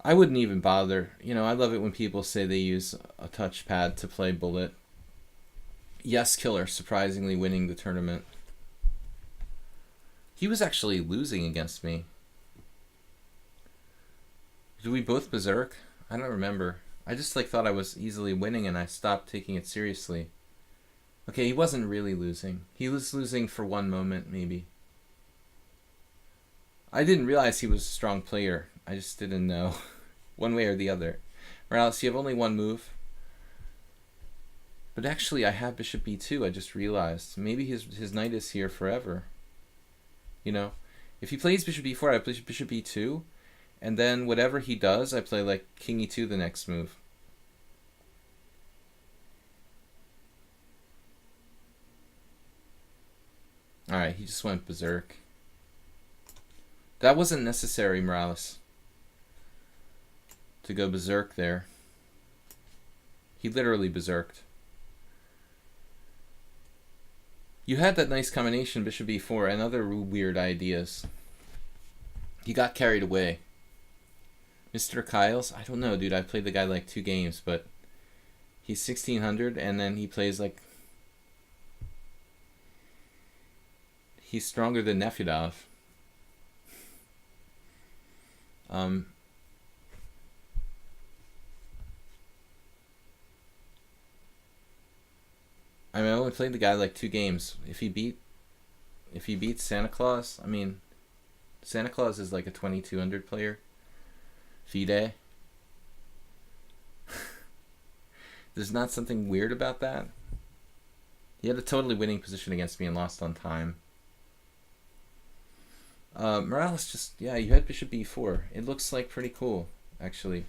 Speaker 1: I wouldn't even bother. You know, I love it when people say they use a touchpad to play bullet. Yes, Killer, surprisingly winning the tournament. He was actually losing against me. Did we both berserk? I don't remember. I just like thought I was easily winning and I stopped taking it seriously. Okay, he wasn't really losing. He was losing for one moment, maybe. I didn't realize he was a strong player. I just didn't know one way or the other. Morales, you have only one move. But actually, I have bishop b2. I just realized. Maybe his knight is here forever. You know, if he plays bishop b4, I play bishop b2. And then whatever he does, I play like king e2 the next move. Alright, he just went berserk. That wasn't necessary, Morales, to go berserk there. He literally berserked. You had that nice combination, bishop b4, and other weird ideas. He got carried away. Mr. Kyles? I don't know, dude. I played the guy like 2 games, but he's 1600, and then he plays like... He's stronger than Nefedov. I mean, I only played the guy like 2 games. If he beats Santa Claus, I mean, Santa Claus is like a 2200 player. FIDE. There's not something weird about that. He had a totally winning position against me and lost on time. Morales just, yeah, you had bishop b4. It looks like pretty cool, actually.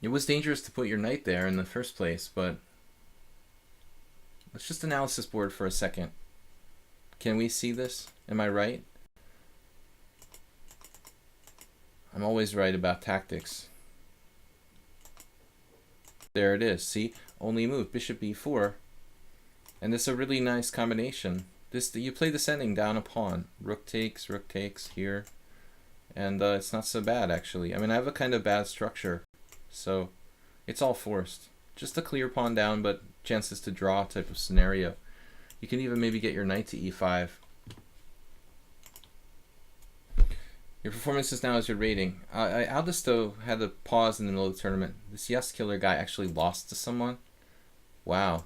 Speaker 1: It was dangerous to put your knight there in the first place, but let's just analysis board for a second. Can we see this? Am I right? I'm always right about tactics. There it is. See? Only move. Bishop b4. And this is a really nice combination. You play this ending down a pawn. Rook takes here. And it's not so bad, actually. I mean, I have a kind of bad structure. So it's all forced. Just a clear pawn down, but chances to draw type of scenario. You can even maybe get your knight to e5. Your performance is now as your rating. Aldous, though, had a pause in the middle of the tournament. This Yes Killer guy actually lost to someone? Wow.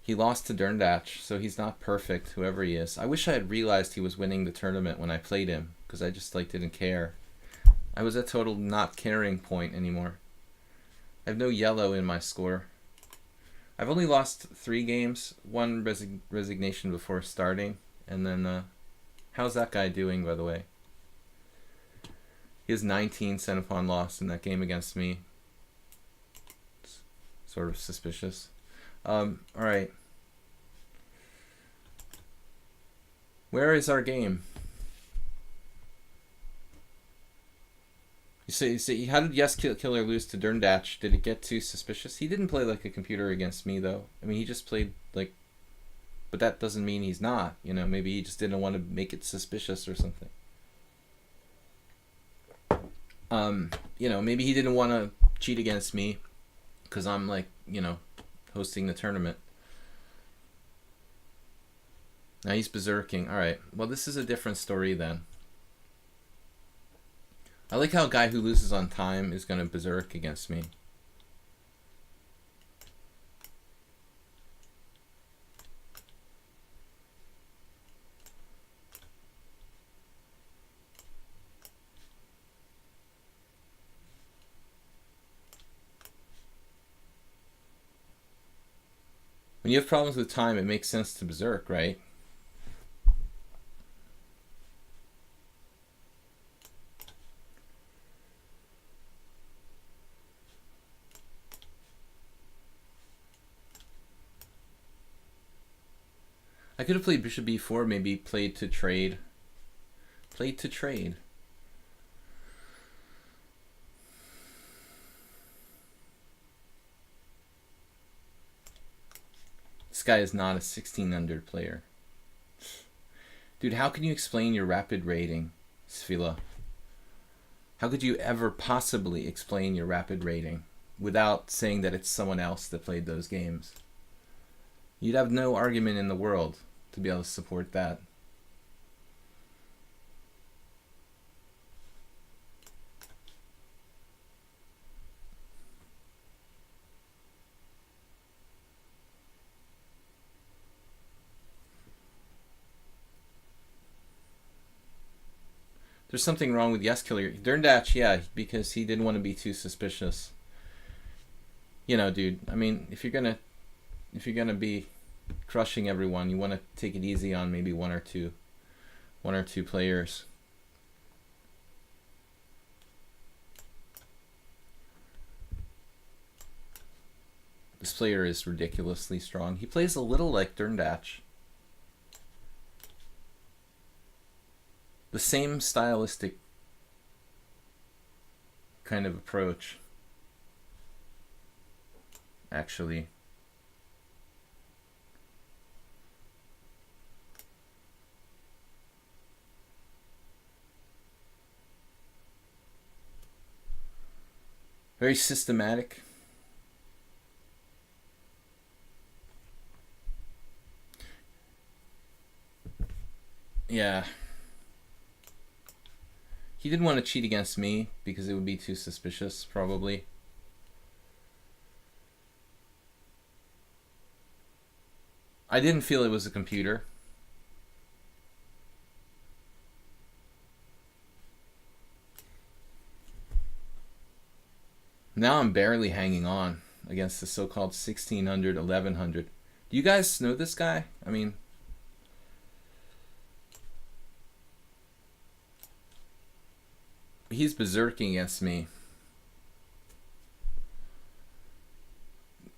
Speaker 1: He lost to Derndatch, so he's not perfect, whoever he is. I wish I had realized he was winning the tournament when I played him, because I just, like, didn't care. I was at total not caring point anymore. I have no yellow in my score. I've only lost 3 games, 1 resignation before starting, and then, how's that guy doing, by the way? He has 19 Xenophon loss in that game against me. It's sort of suspicious. Alright. Where is our game? You say, how did Yes Killer lose to Derndatch? Did it get too suspicious? He didn't play like a computer against me, though. I mean, he just played like... But that doesn't mean he's not. You know, maybe he just didn't want to make it suspicious or something. You know, maybe he didn't want to cheat against me because I'm, like, you know, hosting the tournament. Now he's berserking. Alright, well, this is a different story then. I like how a guy who loses on time is going to berserk against me. When you have problems with time, it makes sense to berserk, right? I could have played bishop b4, maybe played to trade. Played to trade. This guy is not a 1600 player. Dude, how can you explain your rapid rating, Svila? How could you ever possibly explain your rapid rating without saying that it's someone else that played those games? You'd have no argument in the world to be able to support that. There's something wrong with Yes Killer. Derndatch, yeah, because he didn't want to be too suspicious. You know, dude, I mean, if you're gonna be crushing everyone, you want to take it easy on maybe one or two players. This player is ridiculously strong. He plays a little like Derndatch. The same stylistic kind of approach, actually. Very systematic. Yeah. He didn't want to cheat against me because it would be too suspicious, probably. I didn't feel it was a computer. Now I'm barely hanging on against the so-called 1600, 1100. Do you guys know this guy? I mean... he's berserking against me.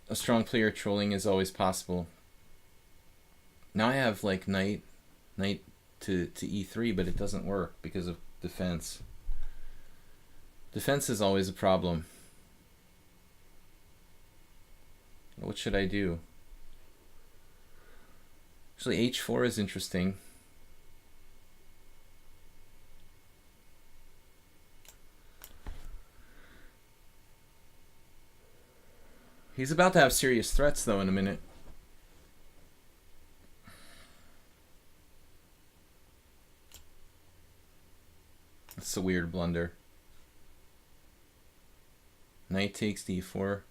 Speaker 1: A strong player trolling is always possible. Now I have like knight to e3, but it doesn't work because of defense. Defense is always a problem. What should I do? Actually, h4 is interesting. He's about to have serious threats, though, in a minute. It's a weird blunder. Knight takes d4.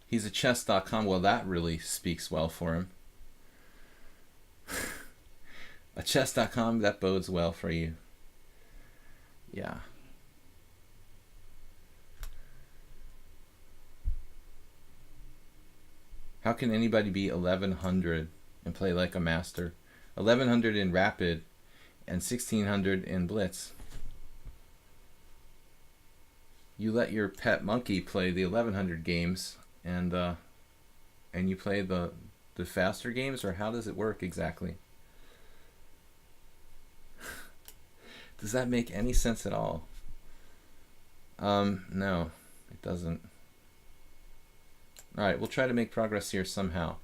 Speaker 1: He's a chess.com. Well, that really speaks well for him. A chess.com, that bodes well for you. Yeah. How can anybody be 1100 and play like a master? 1100 in rapid and 1600 in blitz. You let your pet monkey play the 1100 games and you play the faster games, or how does it work exactly? Does that make any sense at all? No, it doesn't. All right, we'll try to make progress here somehow.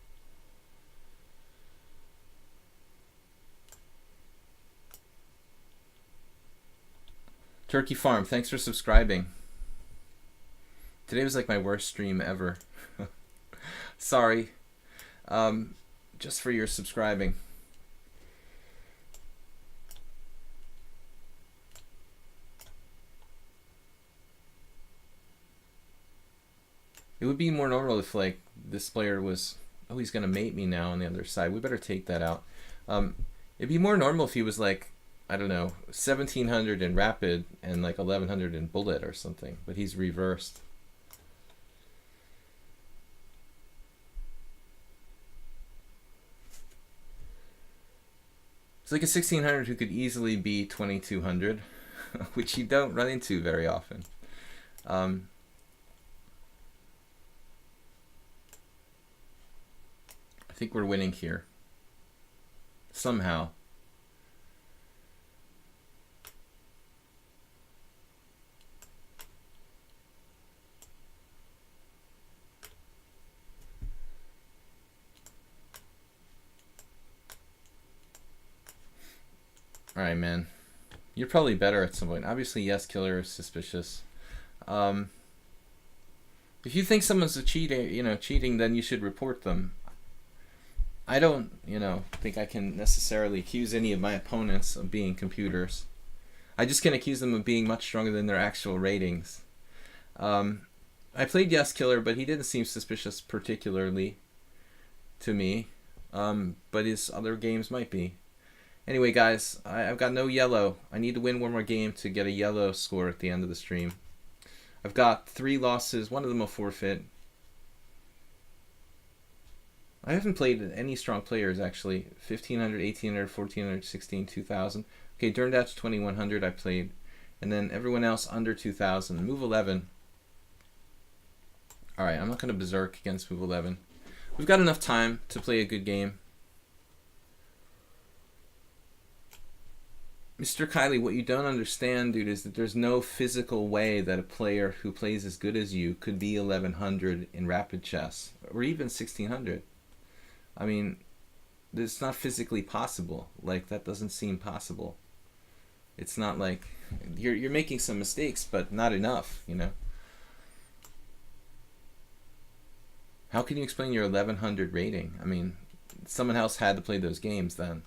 Speaker 1: Turkey Farm, thanks for subscribing. Today was like my worst stream ever. Sorry. Just for your subscribing. It would be more normal if, like, this player was, oh, he's going to mate me now on the other side. We better take that out. It'd be more normal if he was, like, I don't know, 1700 in rapid and, like, 1100 in bullet or something. But he's reversed. It's like a 1600 who could easily be 2200, which you don't run into very often. I think we're winning here. Somehow. Alright, man. You're probably better at some point. Obviously, yes, killer is suspicious. If you think someone's cheating, then you should report them. I don't, think I can necessarily accuse any of my opponents of being computers. I just can accuse them of being much stronger than their actual ratings. I played Yes Killer, but he didn't seem suspicious particularly to me. But his other games might be. Anyway, guys, I've got no yellow. I need to win one more game to get a yellow score at the end of the stream. I've got 3 losses, one of them a forfeit. I haven't played any strong players, actually. 1500, 1800, 1400, 16, 2000. Okay, Durndatch 2100 I played. And then everyone else under 2000. Move 11. Alright, I'm not going to berserk against move 11. We've got enough time to play a good game. Mr. Kiley, what you don't understand, dude, is that there's no physical way that a player who plays as good as you could be 1100 in rapid chess, or even 1600. I mean, it's not physically possible. Like, that doesn't seem possible. It's not like you're making some mistakes, but not enough, How can you explain your 1100 rating? I mean, someone else had to play those games then.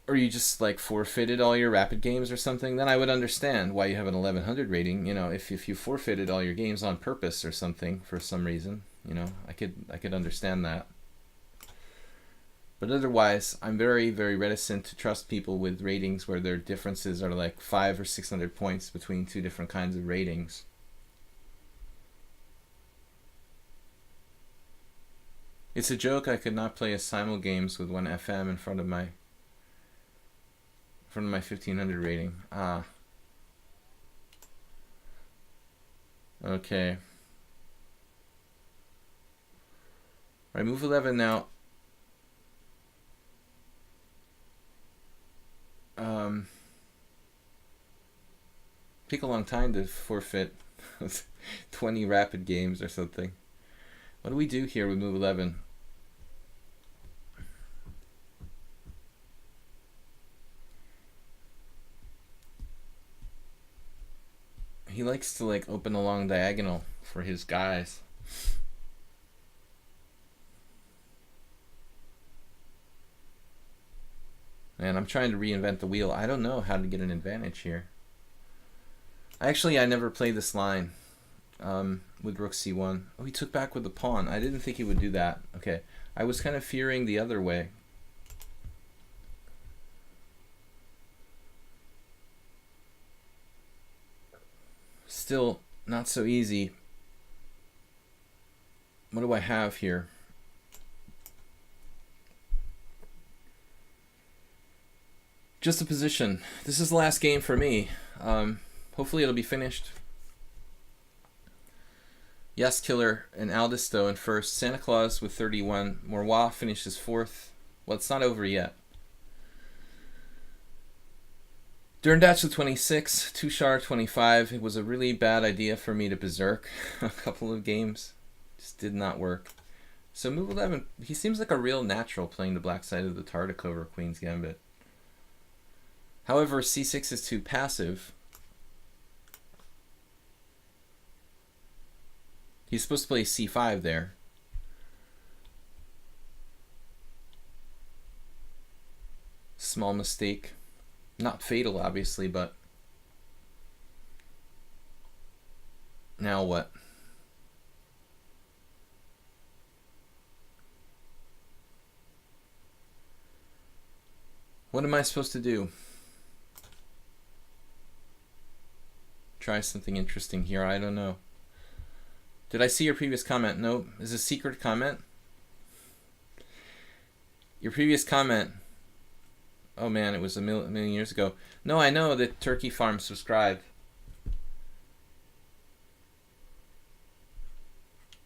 Speaker 1: Or you just like forfeited all your rapid games or something, then I would understand why you have an 1100 rating. If you forfeited all your games on purpose or something for some reason, I could understand that. But otherwise, I'm very, very reticent to trust people with ratings where their differences are like 500 or 600 points between 2 different kinds of ratings. It's a joke I could not play a simul games with 1 FM in front of my 1500 rating. Okay. Alright, move 11 now. Take a long time to forfeit 20 rapid games or something. What do we do here with move 11? He likes to like open a long diagonal for his guys. Man, I'm trying to reinvent the wheel. I don't know how to get an advantage here. Actually, I never played this line with rook c1. Oh, he took back with the pawn. I didn't think he would do that. Okay, I was kind of fearing the other way. Still not so easy. What do I have here? Just a position. This is the last game for me. Hopefully it'll be finished. Yes Killer and Aldisto in first. Santa Claus with 31. Morwa finishes fourth. Well, it's not over yet. Derndatch with 26. Tushar 25. It was a really bad idea for me to berserk a couple of games. Just did not work. So move 11. He seems like a real natural playing the black side of the Tartic over Queen's Gambit. However, c6 is too passive. He's supposed to play c5 there. Small mistake. Not fatal, obviously, but... Now what? What am I supposed to do? Try something interesting here. I don't know. Did I see your previous comment? Nope. Is it a secret comment? Your previous comment. Oh man, it was a million years ago. No, I know that Turkey Farm subscribed.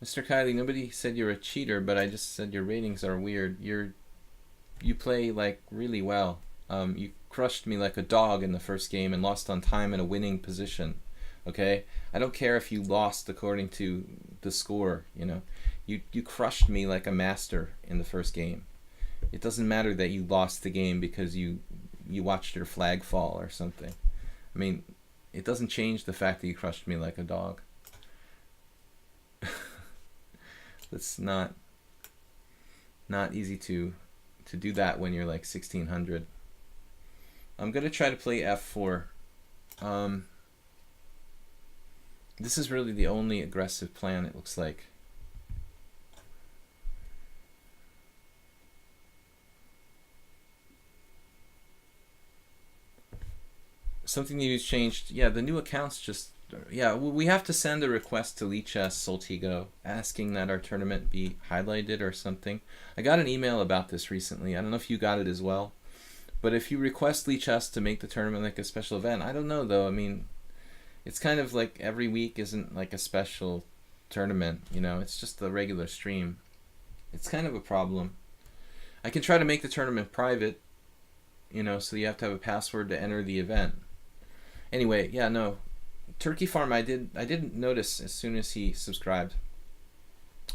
Speaker 1: Mr. Kylie, nobody said you're a cheater, but I just said your ratings are weird. You play like really well. You crushed me like a dog in the first game and lost on time in a winning position. Okay, I don't care if you lost according to the score. You know, you crushed me like a master in the first game. It doesn't matter that you lost the game because you watched your flag fall or something. I mean, it doesn't change the fact that you crushed me like a dog. That's not easy to do that when you're like 1600. I'm gonna try to play f4. This is really the only aggressive plan, it looks like. Something new has changed. Yeah, the new accounts just... Yeah, we have to send a request to lichess Soltigo asking that our tournament be highlighted or something. I got an email about this recently. I don't know if you got it as well. But if you request lichess to make the tournament like a special event, I don't know though. I mean, it's kind of like every week isn't like a special tournament, you know, it's just the regular stream. It's kind of a problem. I can try to make the tournament private, you know, so you have to have a password to enter the event. Anyway, yeah, no. Turkey Farm, I didn't notice as soon as he subscribed.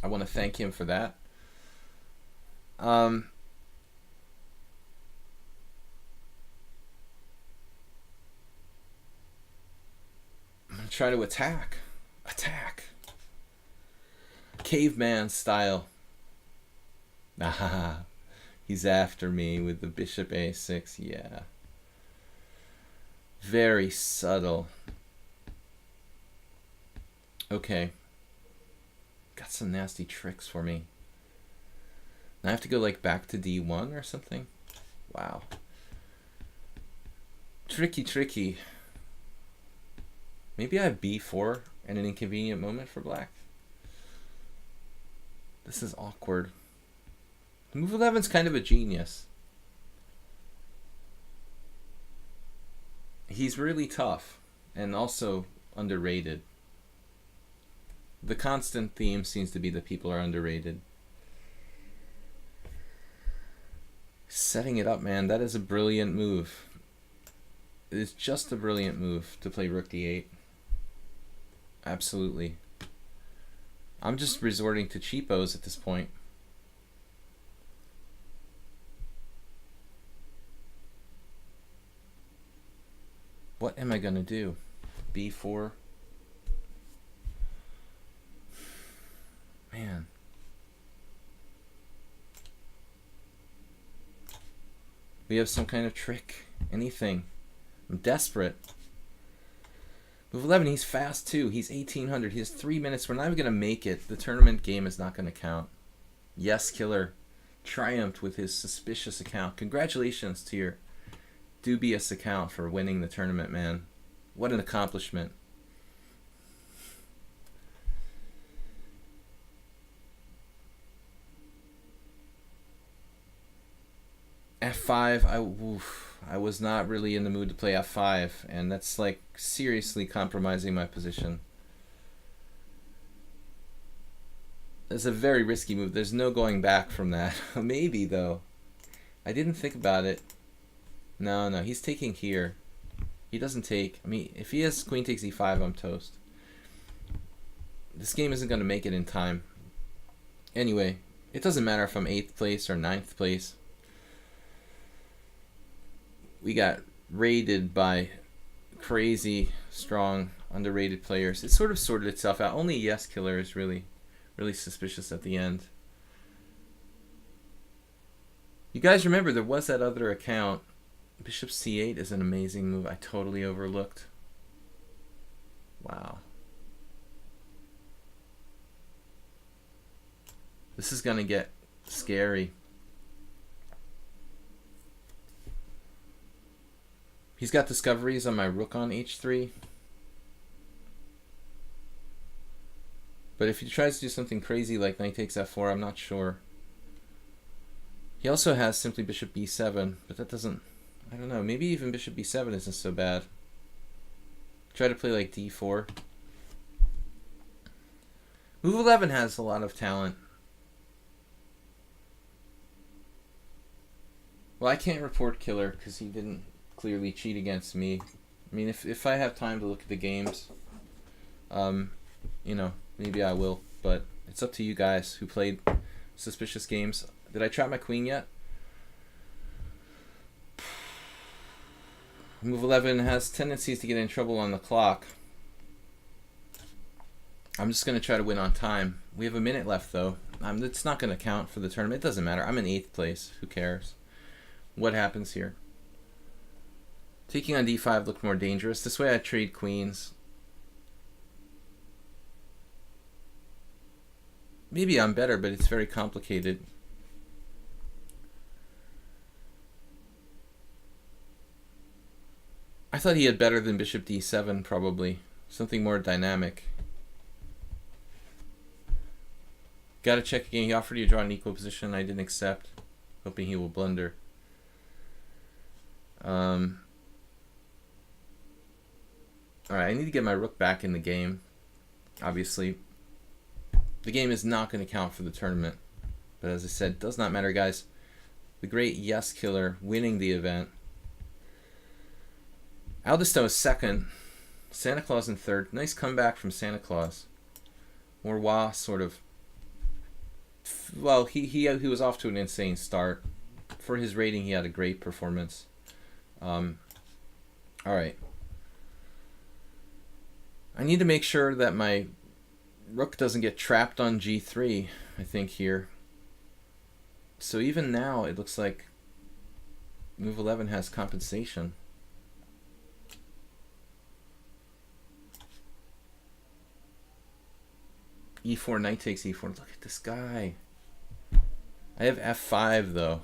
Speaker 1: I want to thank him for that. I'm gonna try to attack. Caveman style. Ah, he's after me with the bishop a6. Yeah. Very subtle. Okay. Got some nasty tricks for me. Now I have to go like back to d1 or something. Wow. Tricky. Maybe I have b4 at an inconvenient moment for black. This is awkward. Move 11's kind of a genius. He's really tough and also underrated. The constant theme seems to be that people are underrated. Setting it up, man, that is a brilliant move. It is just a brilliant move to play rook d8. Absolutely. I'm just resorting to cheapos at this point. What am I gonna do? b4. Man. We have some kind of trick. Anything. I'm desperate. Move 11, he's fast too. He's 1800. He has 3 minutes. We're not even going to make it. The tournament game is not going to count. Yes, Killer triumphed with his suspicious account. Congratulations to your dubious account for winning the tournament, man. What an accomplishment. F5, I was not really in the mood to play F5, and that's like seriously compromising my position. It's a very risky move. There's no going back from that. Maybe, though. I didn't think about it. No, he's taking here. He doesn't take. I mean, if he has queen takes e5, I'm toast. This game isn't going to make it in time. Anyway, it doesn't matter if I'm 8th place or 9th place. We got raided by crazy, strong, underrated players. It sort of sorted itself out. Only Yes Killer is really suspicious at the end. You guys remember there was that other account. Bishop c8 is an amazing move I totally overlooked. Wow. This is going to get scary. He's got discoveries on my rook on h3. But if he tries to do something crazy like knight takes f4, I'm not sure. He also has simply bishop b7, but that doesn't... I don't know, maybe even bishop b7 isn't so bad. Try to play like d4. Move 11 has a lot of talent. Well, I can't report Killer because he didn't clearly cheat against me. I mean, if I have time to look at the games, you know, maybe I will. But it's up to you guys who played suspicious games. Did I trap my queen yet? Move 11 has tendencies to get in trouble on the clock. I'm just going to try to win on time. We have a minute left, though. It's not going to count for the tournament. It doesn't matter. I'm in 8th place. Who cares? What happens here? Taking on d5 looked more dangerous. This way I trade queens. Maybe I'm better, but it's very complicated. I thought he had better than bishop d7, probably. Something more dynamic. Gotta check again. He offered you to draw an equal position. I didn't accept, hoping he will blunder. Alright, I need to get my rook back in the game. Obviously, the game is not going to count for the tournament. But as I said, does not matter, guys. The great Yes Killer winning the event. Aldisto is 2nd. Santa Claus in 3rd. Nice comeback from Santa Claus. Morwa sort of... Well, he was off to an insane start. For his rating, he had a great performance. Alright. I need to make sure that my rook doesn't get trapped on g3, I think, here. So even now, it looks like move 11 has compensation. e4, knight takes e4. Look at this guy. I have f5, though.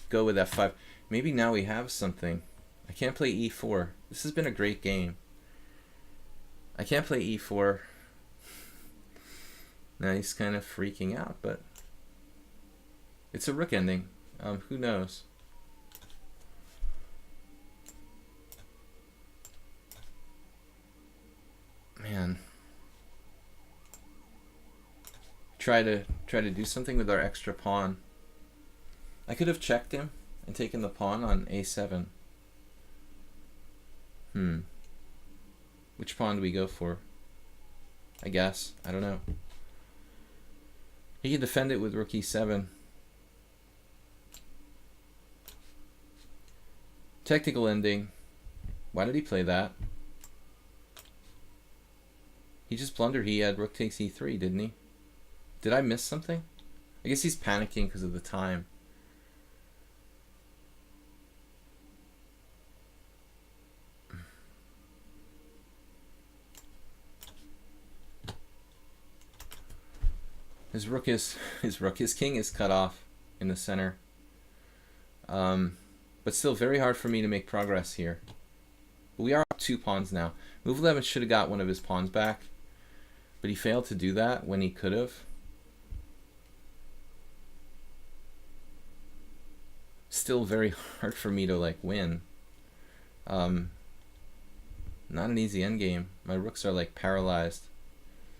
Speaker 1: Go with f5. Maybe now we have something. I can't play e4. This has been a great game. I can't play e4. Now he's kind of freaking out, but it's a rook ending. Who knows? Man. Try to do something with our extra pawn. I could have checked him and taken the pawn on a7. Which pawn do we go for? I guess. I don't know. He can defend it with rook e7. Technical ending. Why did he play that? He just blundered. He had rook takes e3, didn't he? Did I miss something? I guess he's panicking because of the time. His king is cut off in the center. But still very hard for me to make progress here. But we are up 2 pawns now. Move 11 should have got one of his pawns back, but he failed to do that when he could have. Still very hard for me to like win. Not an easy endgame. My rooks are like paralyzed.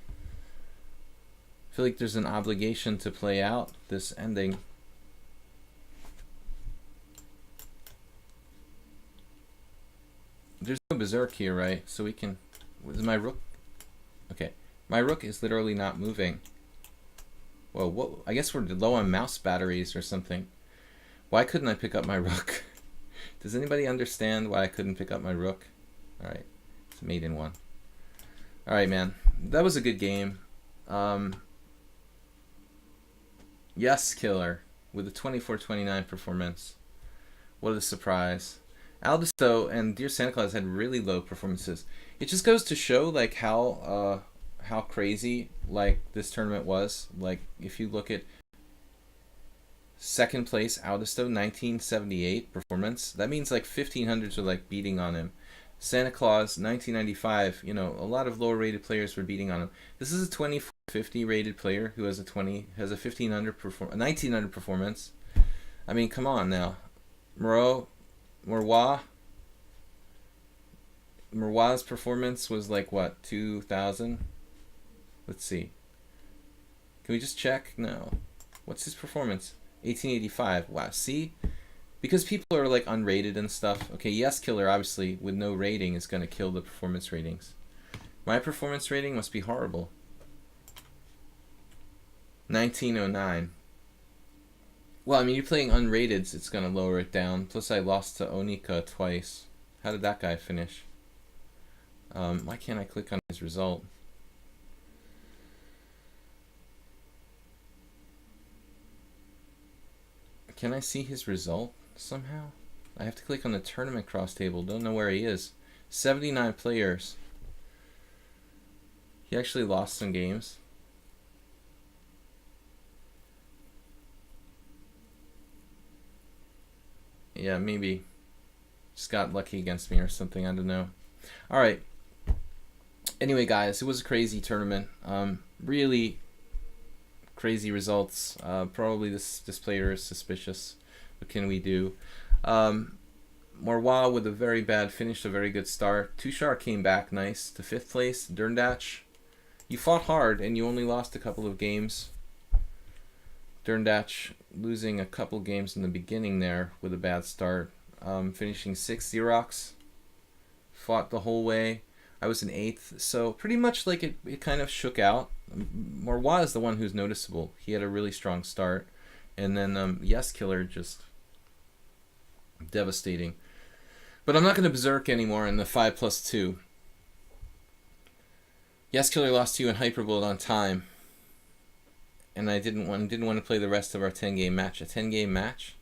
Speaker 1: I feel like there's an obligation to play out this ending. There's no berserk here, right? So we can... Is my rook... Okay. My rook is literally not moving. Well, what? I guess we're low on mouse batteries or something. Why couldn't I pick up my rook? Does anybody understand why I couldn't pick up my rook? Alright. It's a mate in one. Alright, man. That was a good game. Yes, Killer. With a 24-29 performance. What a surprise. Aldisto and Dear Santa Claus had really low performances. It just goes to show like how crazy like this tournament was. Like if you look at second place Aldisto 1978 performance, that means like 1500s are like beating on him. Santa Claus 1995, you know, a lot of lower rated players were beating on him. This is a 2450 rated player who has a 1900 performance. I mean, come on now. Murwah's performance was like what, 2000? Let's see. Can we just check? No. What's his performance? 1885. Wow, see? Because people are like unrated and stuff. Okay, Yes Killer obviously with no rating is gonna kill the performance ratings. My performance rating must be horrible. 1909. Well, I mean, you're playing unrated, it's going to lower it down. Plus, I lost to Onika twice. How did that guy finish? Why can't I click on his result? Can I see his result somehow? I have to click on the tournament cross table. Don't know where he is. 79 players. He actually lost some games. Yeah, maybe just got lucky against me or something. I don't know. All right. Anyway, guys, it was a crazy tournament. Really crazy results. Probably this player is suspicious. What can we do? Morwa with a very bad finish, a very good start. Tushar came back nice to 5th place. Derndach, you fought hard and you only lost a couple of games. Derndach losing a couple games in the beginning there with a bad start. Finishing 6th. Xerox fought the whole way. I was in 8th. So pretty much like it kind of shook out. Morwa is the one who's noticeable. He had a really strong start. And then Yes Killer just devastating. But I'm not going to berserk anymore in the 5+2. Yes Killer lost to you in Hyperbolt on time. And I didn't want to play the rest of our 10-game match. A 10-game match?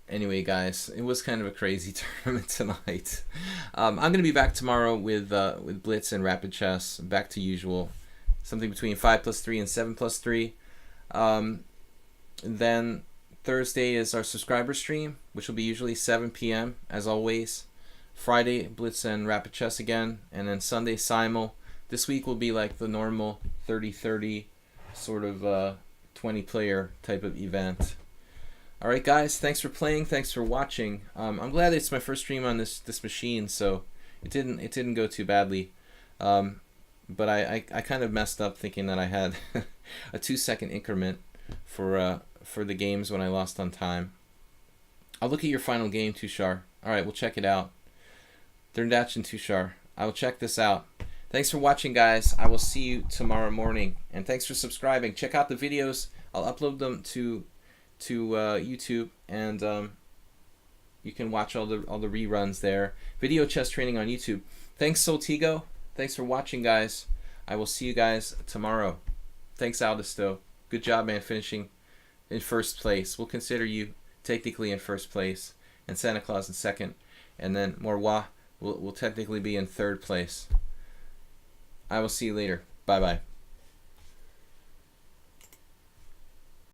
Speaker 1: Anyway, guys, it was kind of a crazy tournament tonight. I'm going to be back tomorrow with Blitz and Rapid Chess. Back to usual. Something between 5+3 and 7+3. Then Thursday is our subscriber stream, which will be usually 7 p.m. as always. Friday, Blitz and Rapid Chess again. And then Sunday, Simul. This week will be like the normal 30-30 sort of 20-player type of event. All right, guys, thanks for playing. Thanks for watching. I'm glad it's my first stream on this machine, so it didn't go too badly. But I kind of messed up thinking that I had a 2-second increment for the games when I lost on time. I'll look at your final game, Tushar. All right, we'll check it out. Derndach and Tushar. I will check this out. Thanks for watching, guys. I will see you tomorrow morning. And thanks for subscribing. Check out the videos. I'll upload them to YouTube, and you can watch all the reruns there. Video chess training on YouTube. Thanks, Soltigo. Thanks for watching, guys. I will see you guys tomorrow. Thanks, Aldisto. Good job, man, finishing in first place. We'll consider you technically in first place, and Santa Claus in second, and then Morwa will technically be in third place. I will see you later. Bye-bye.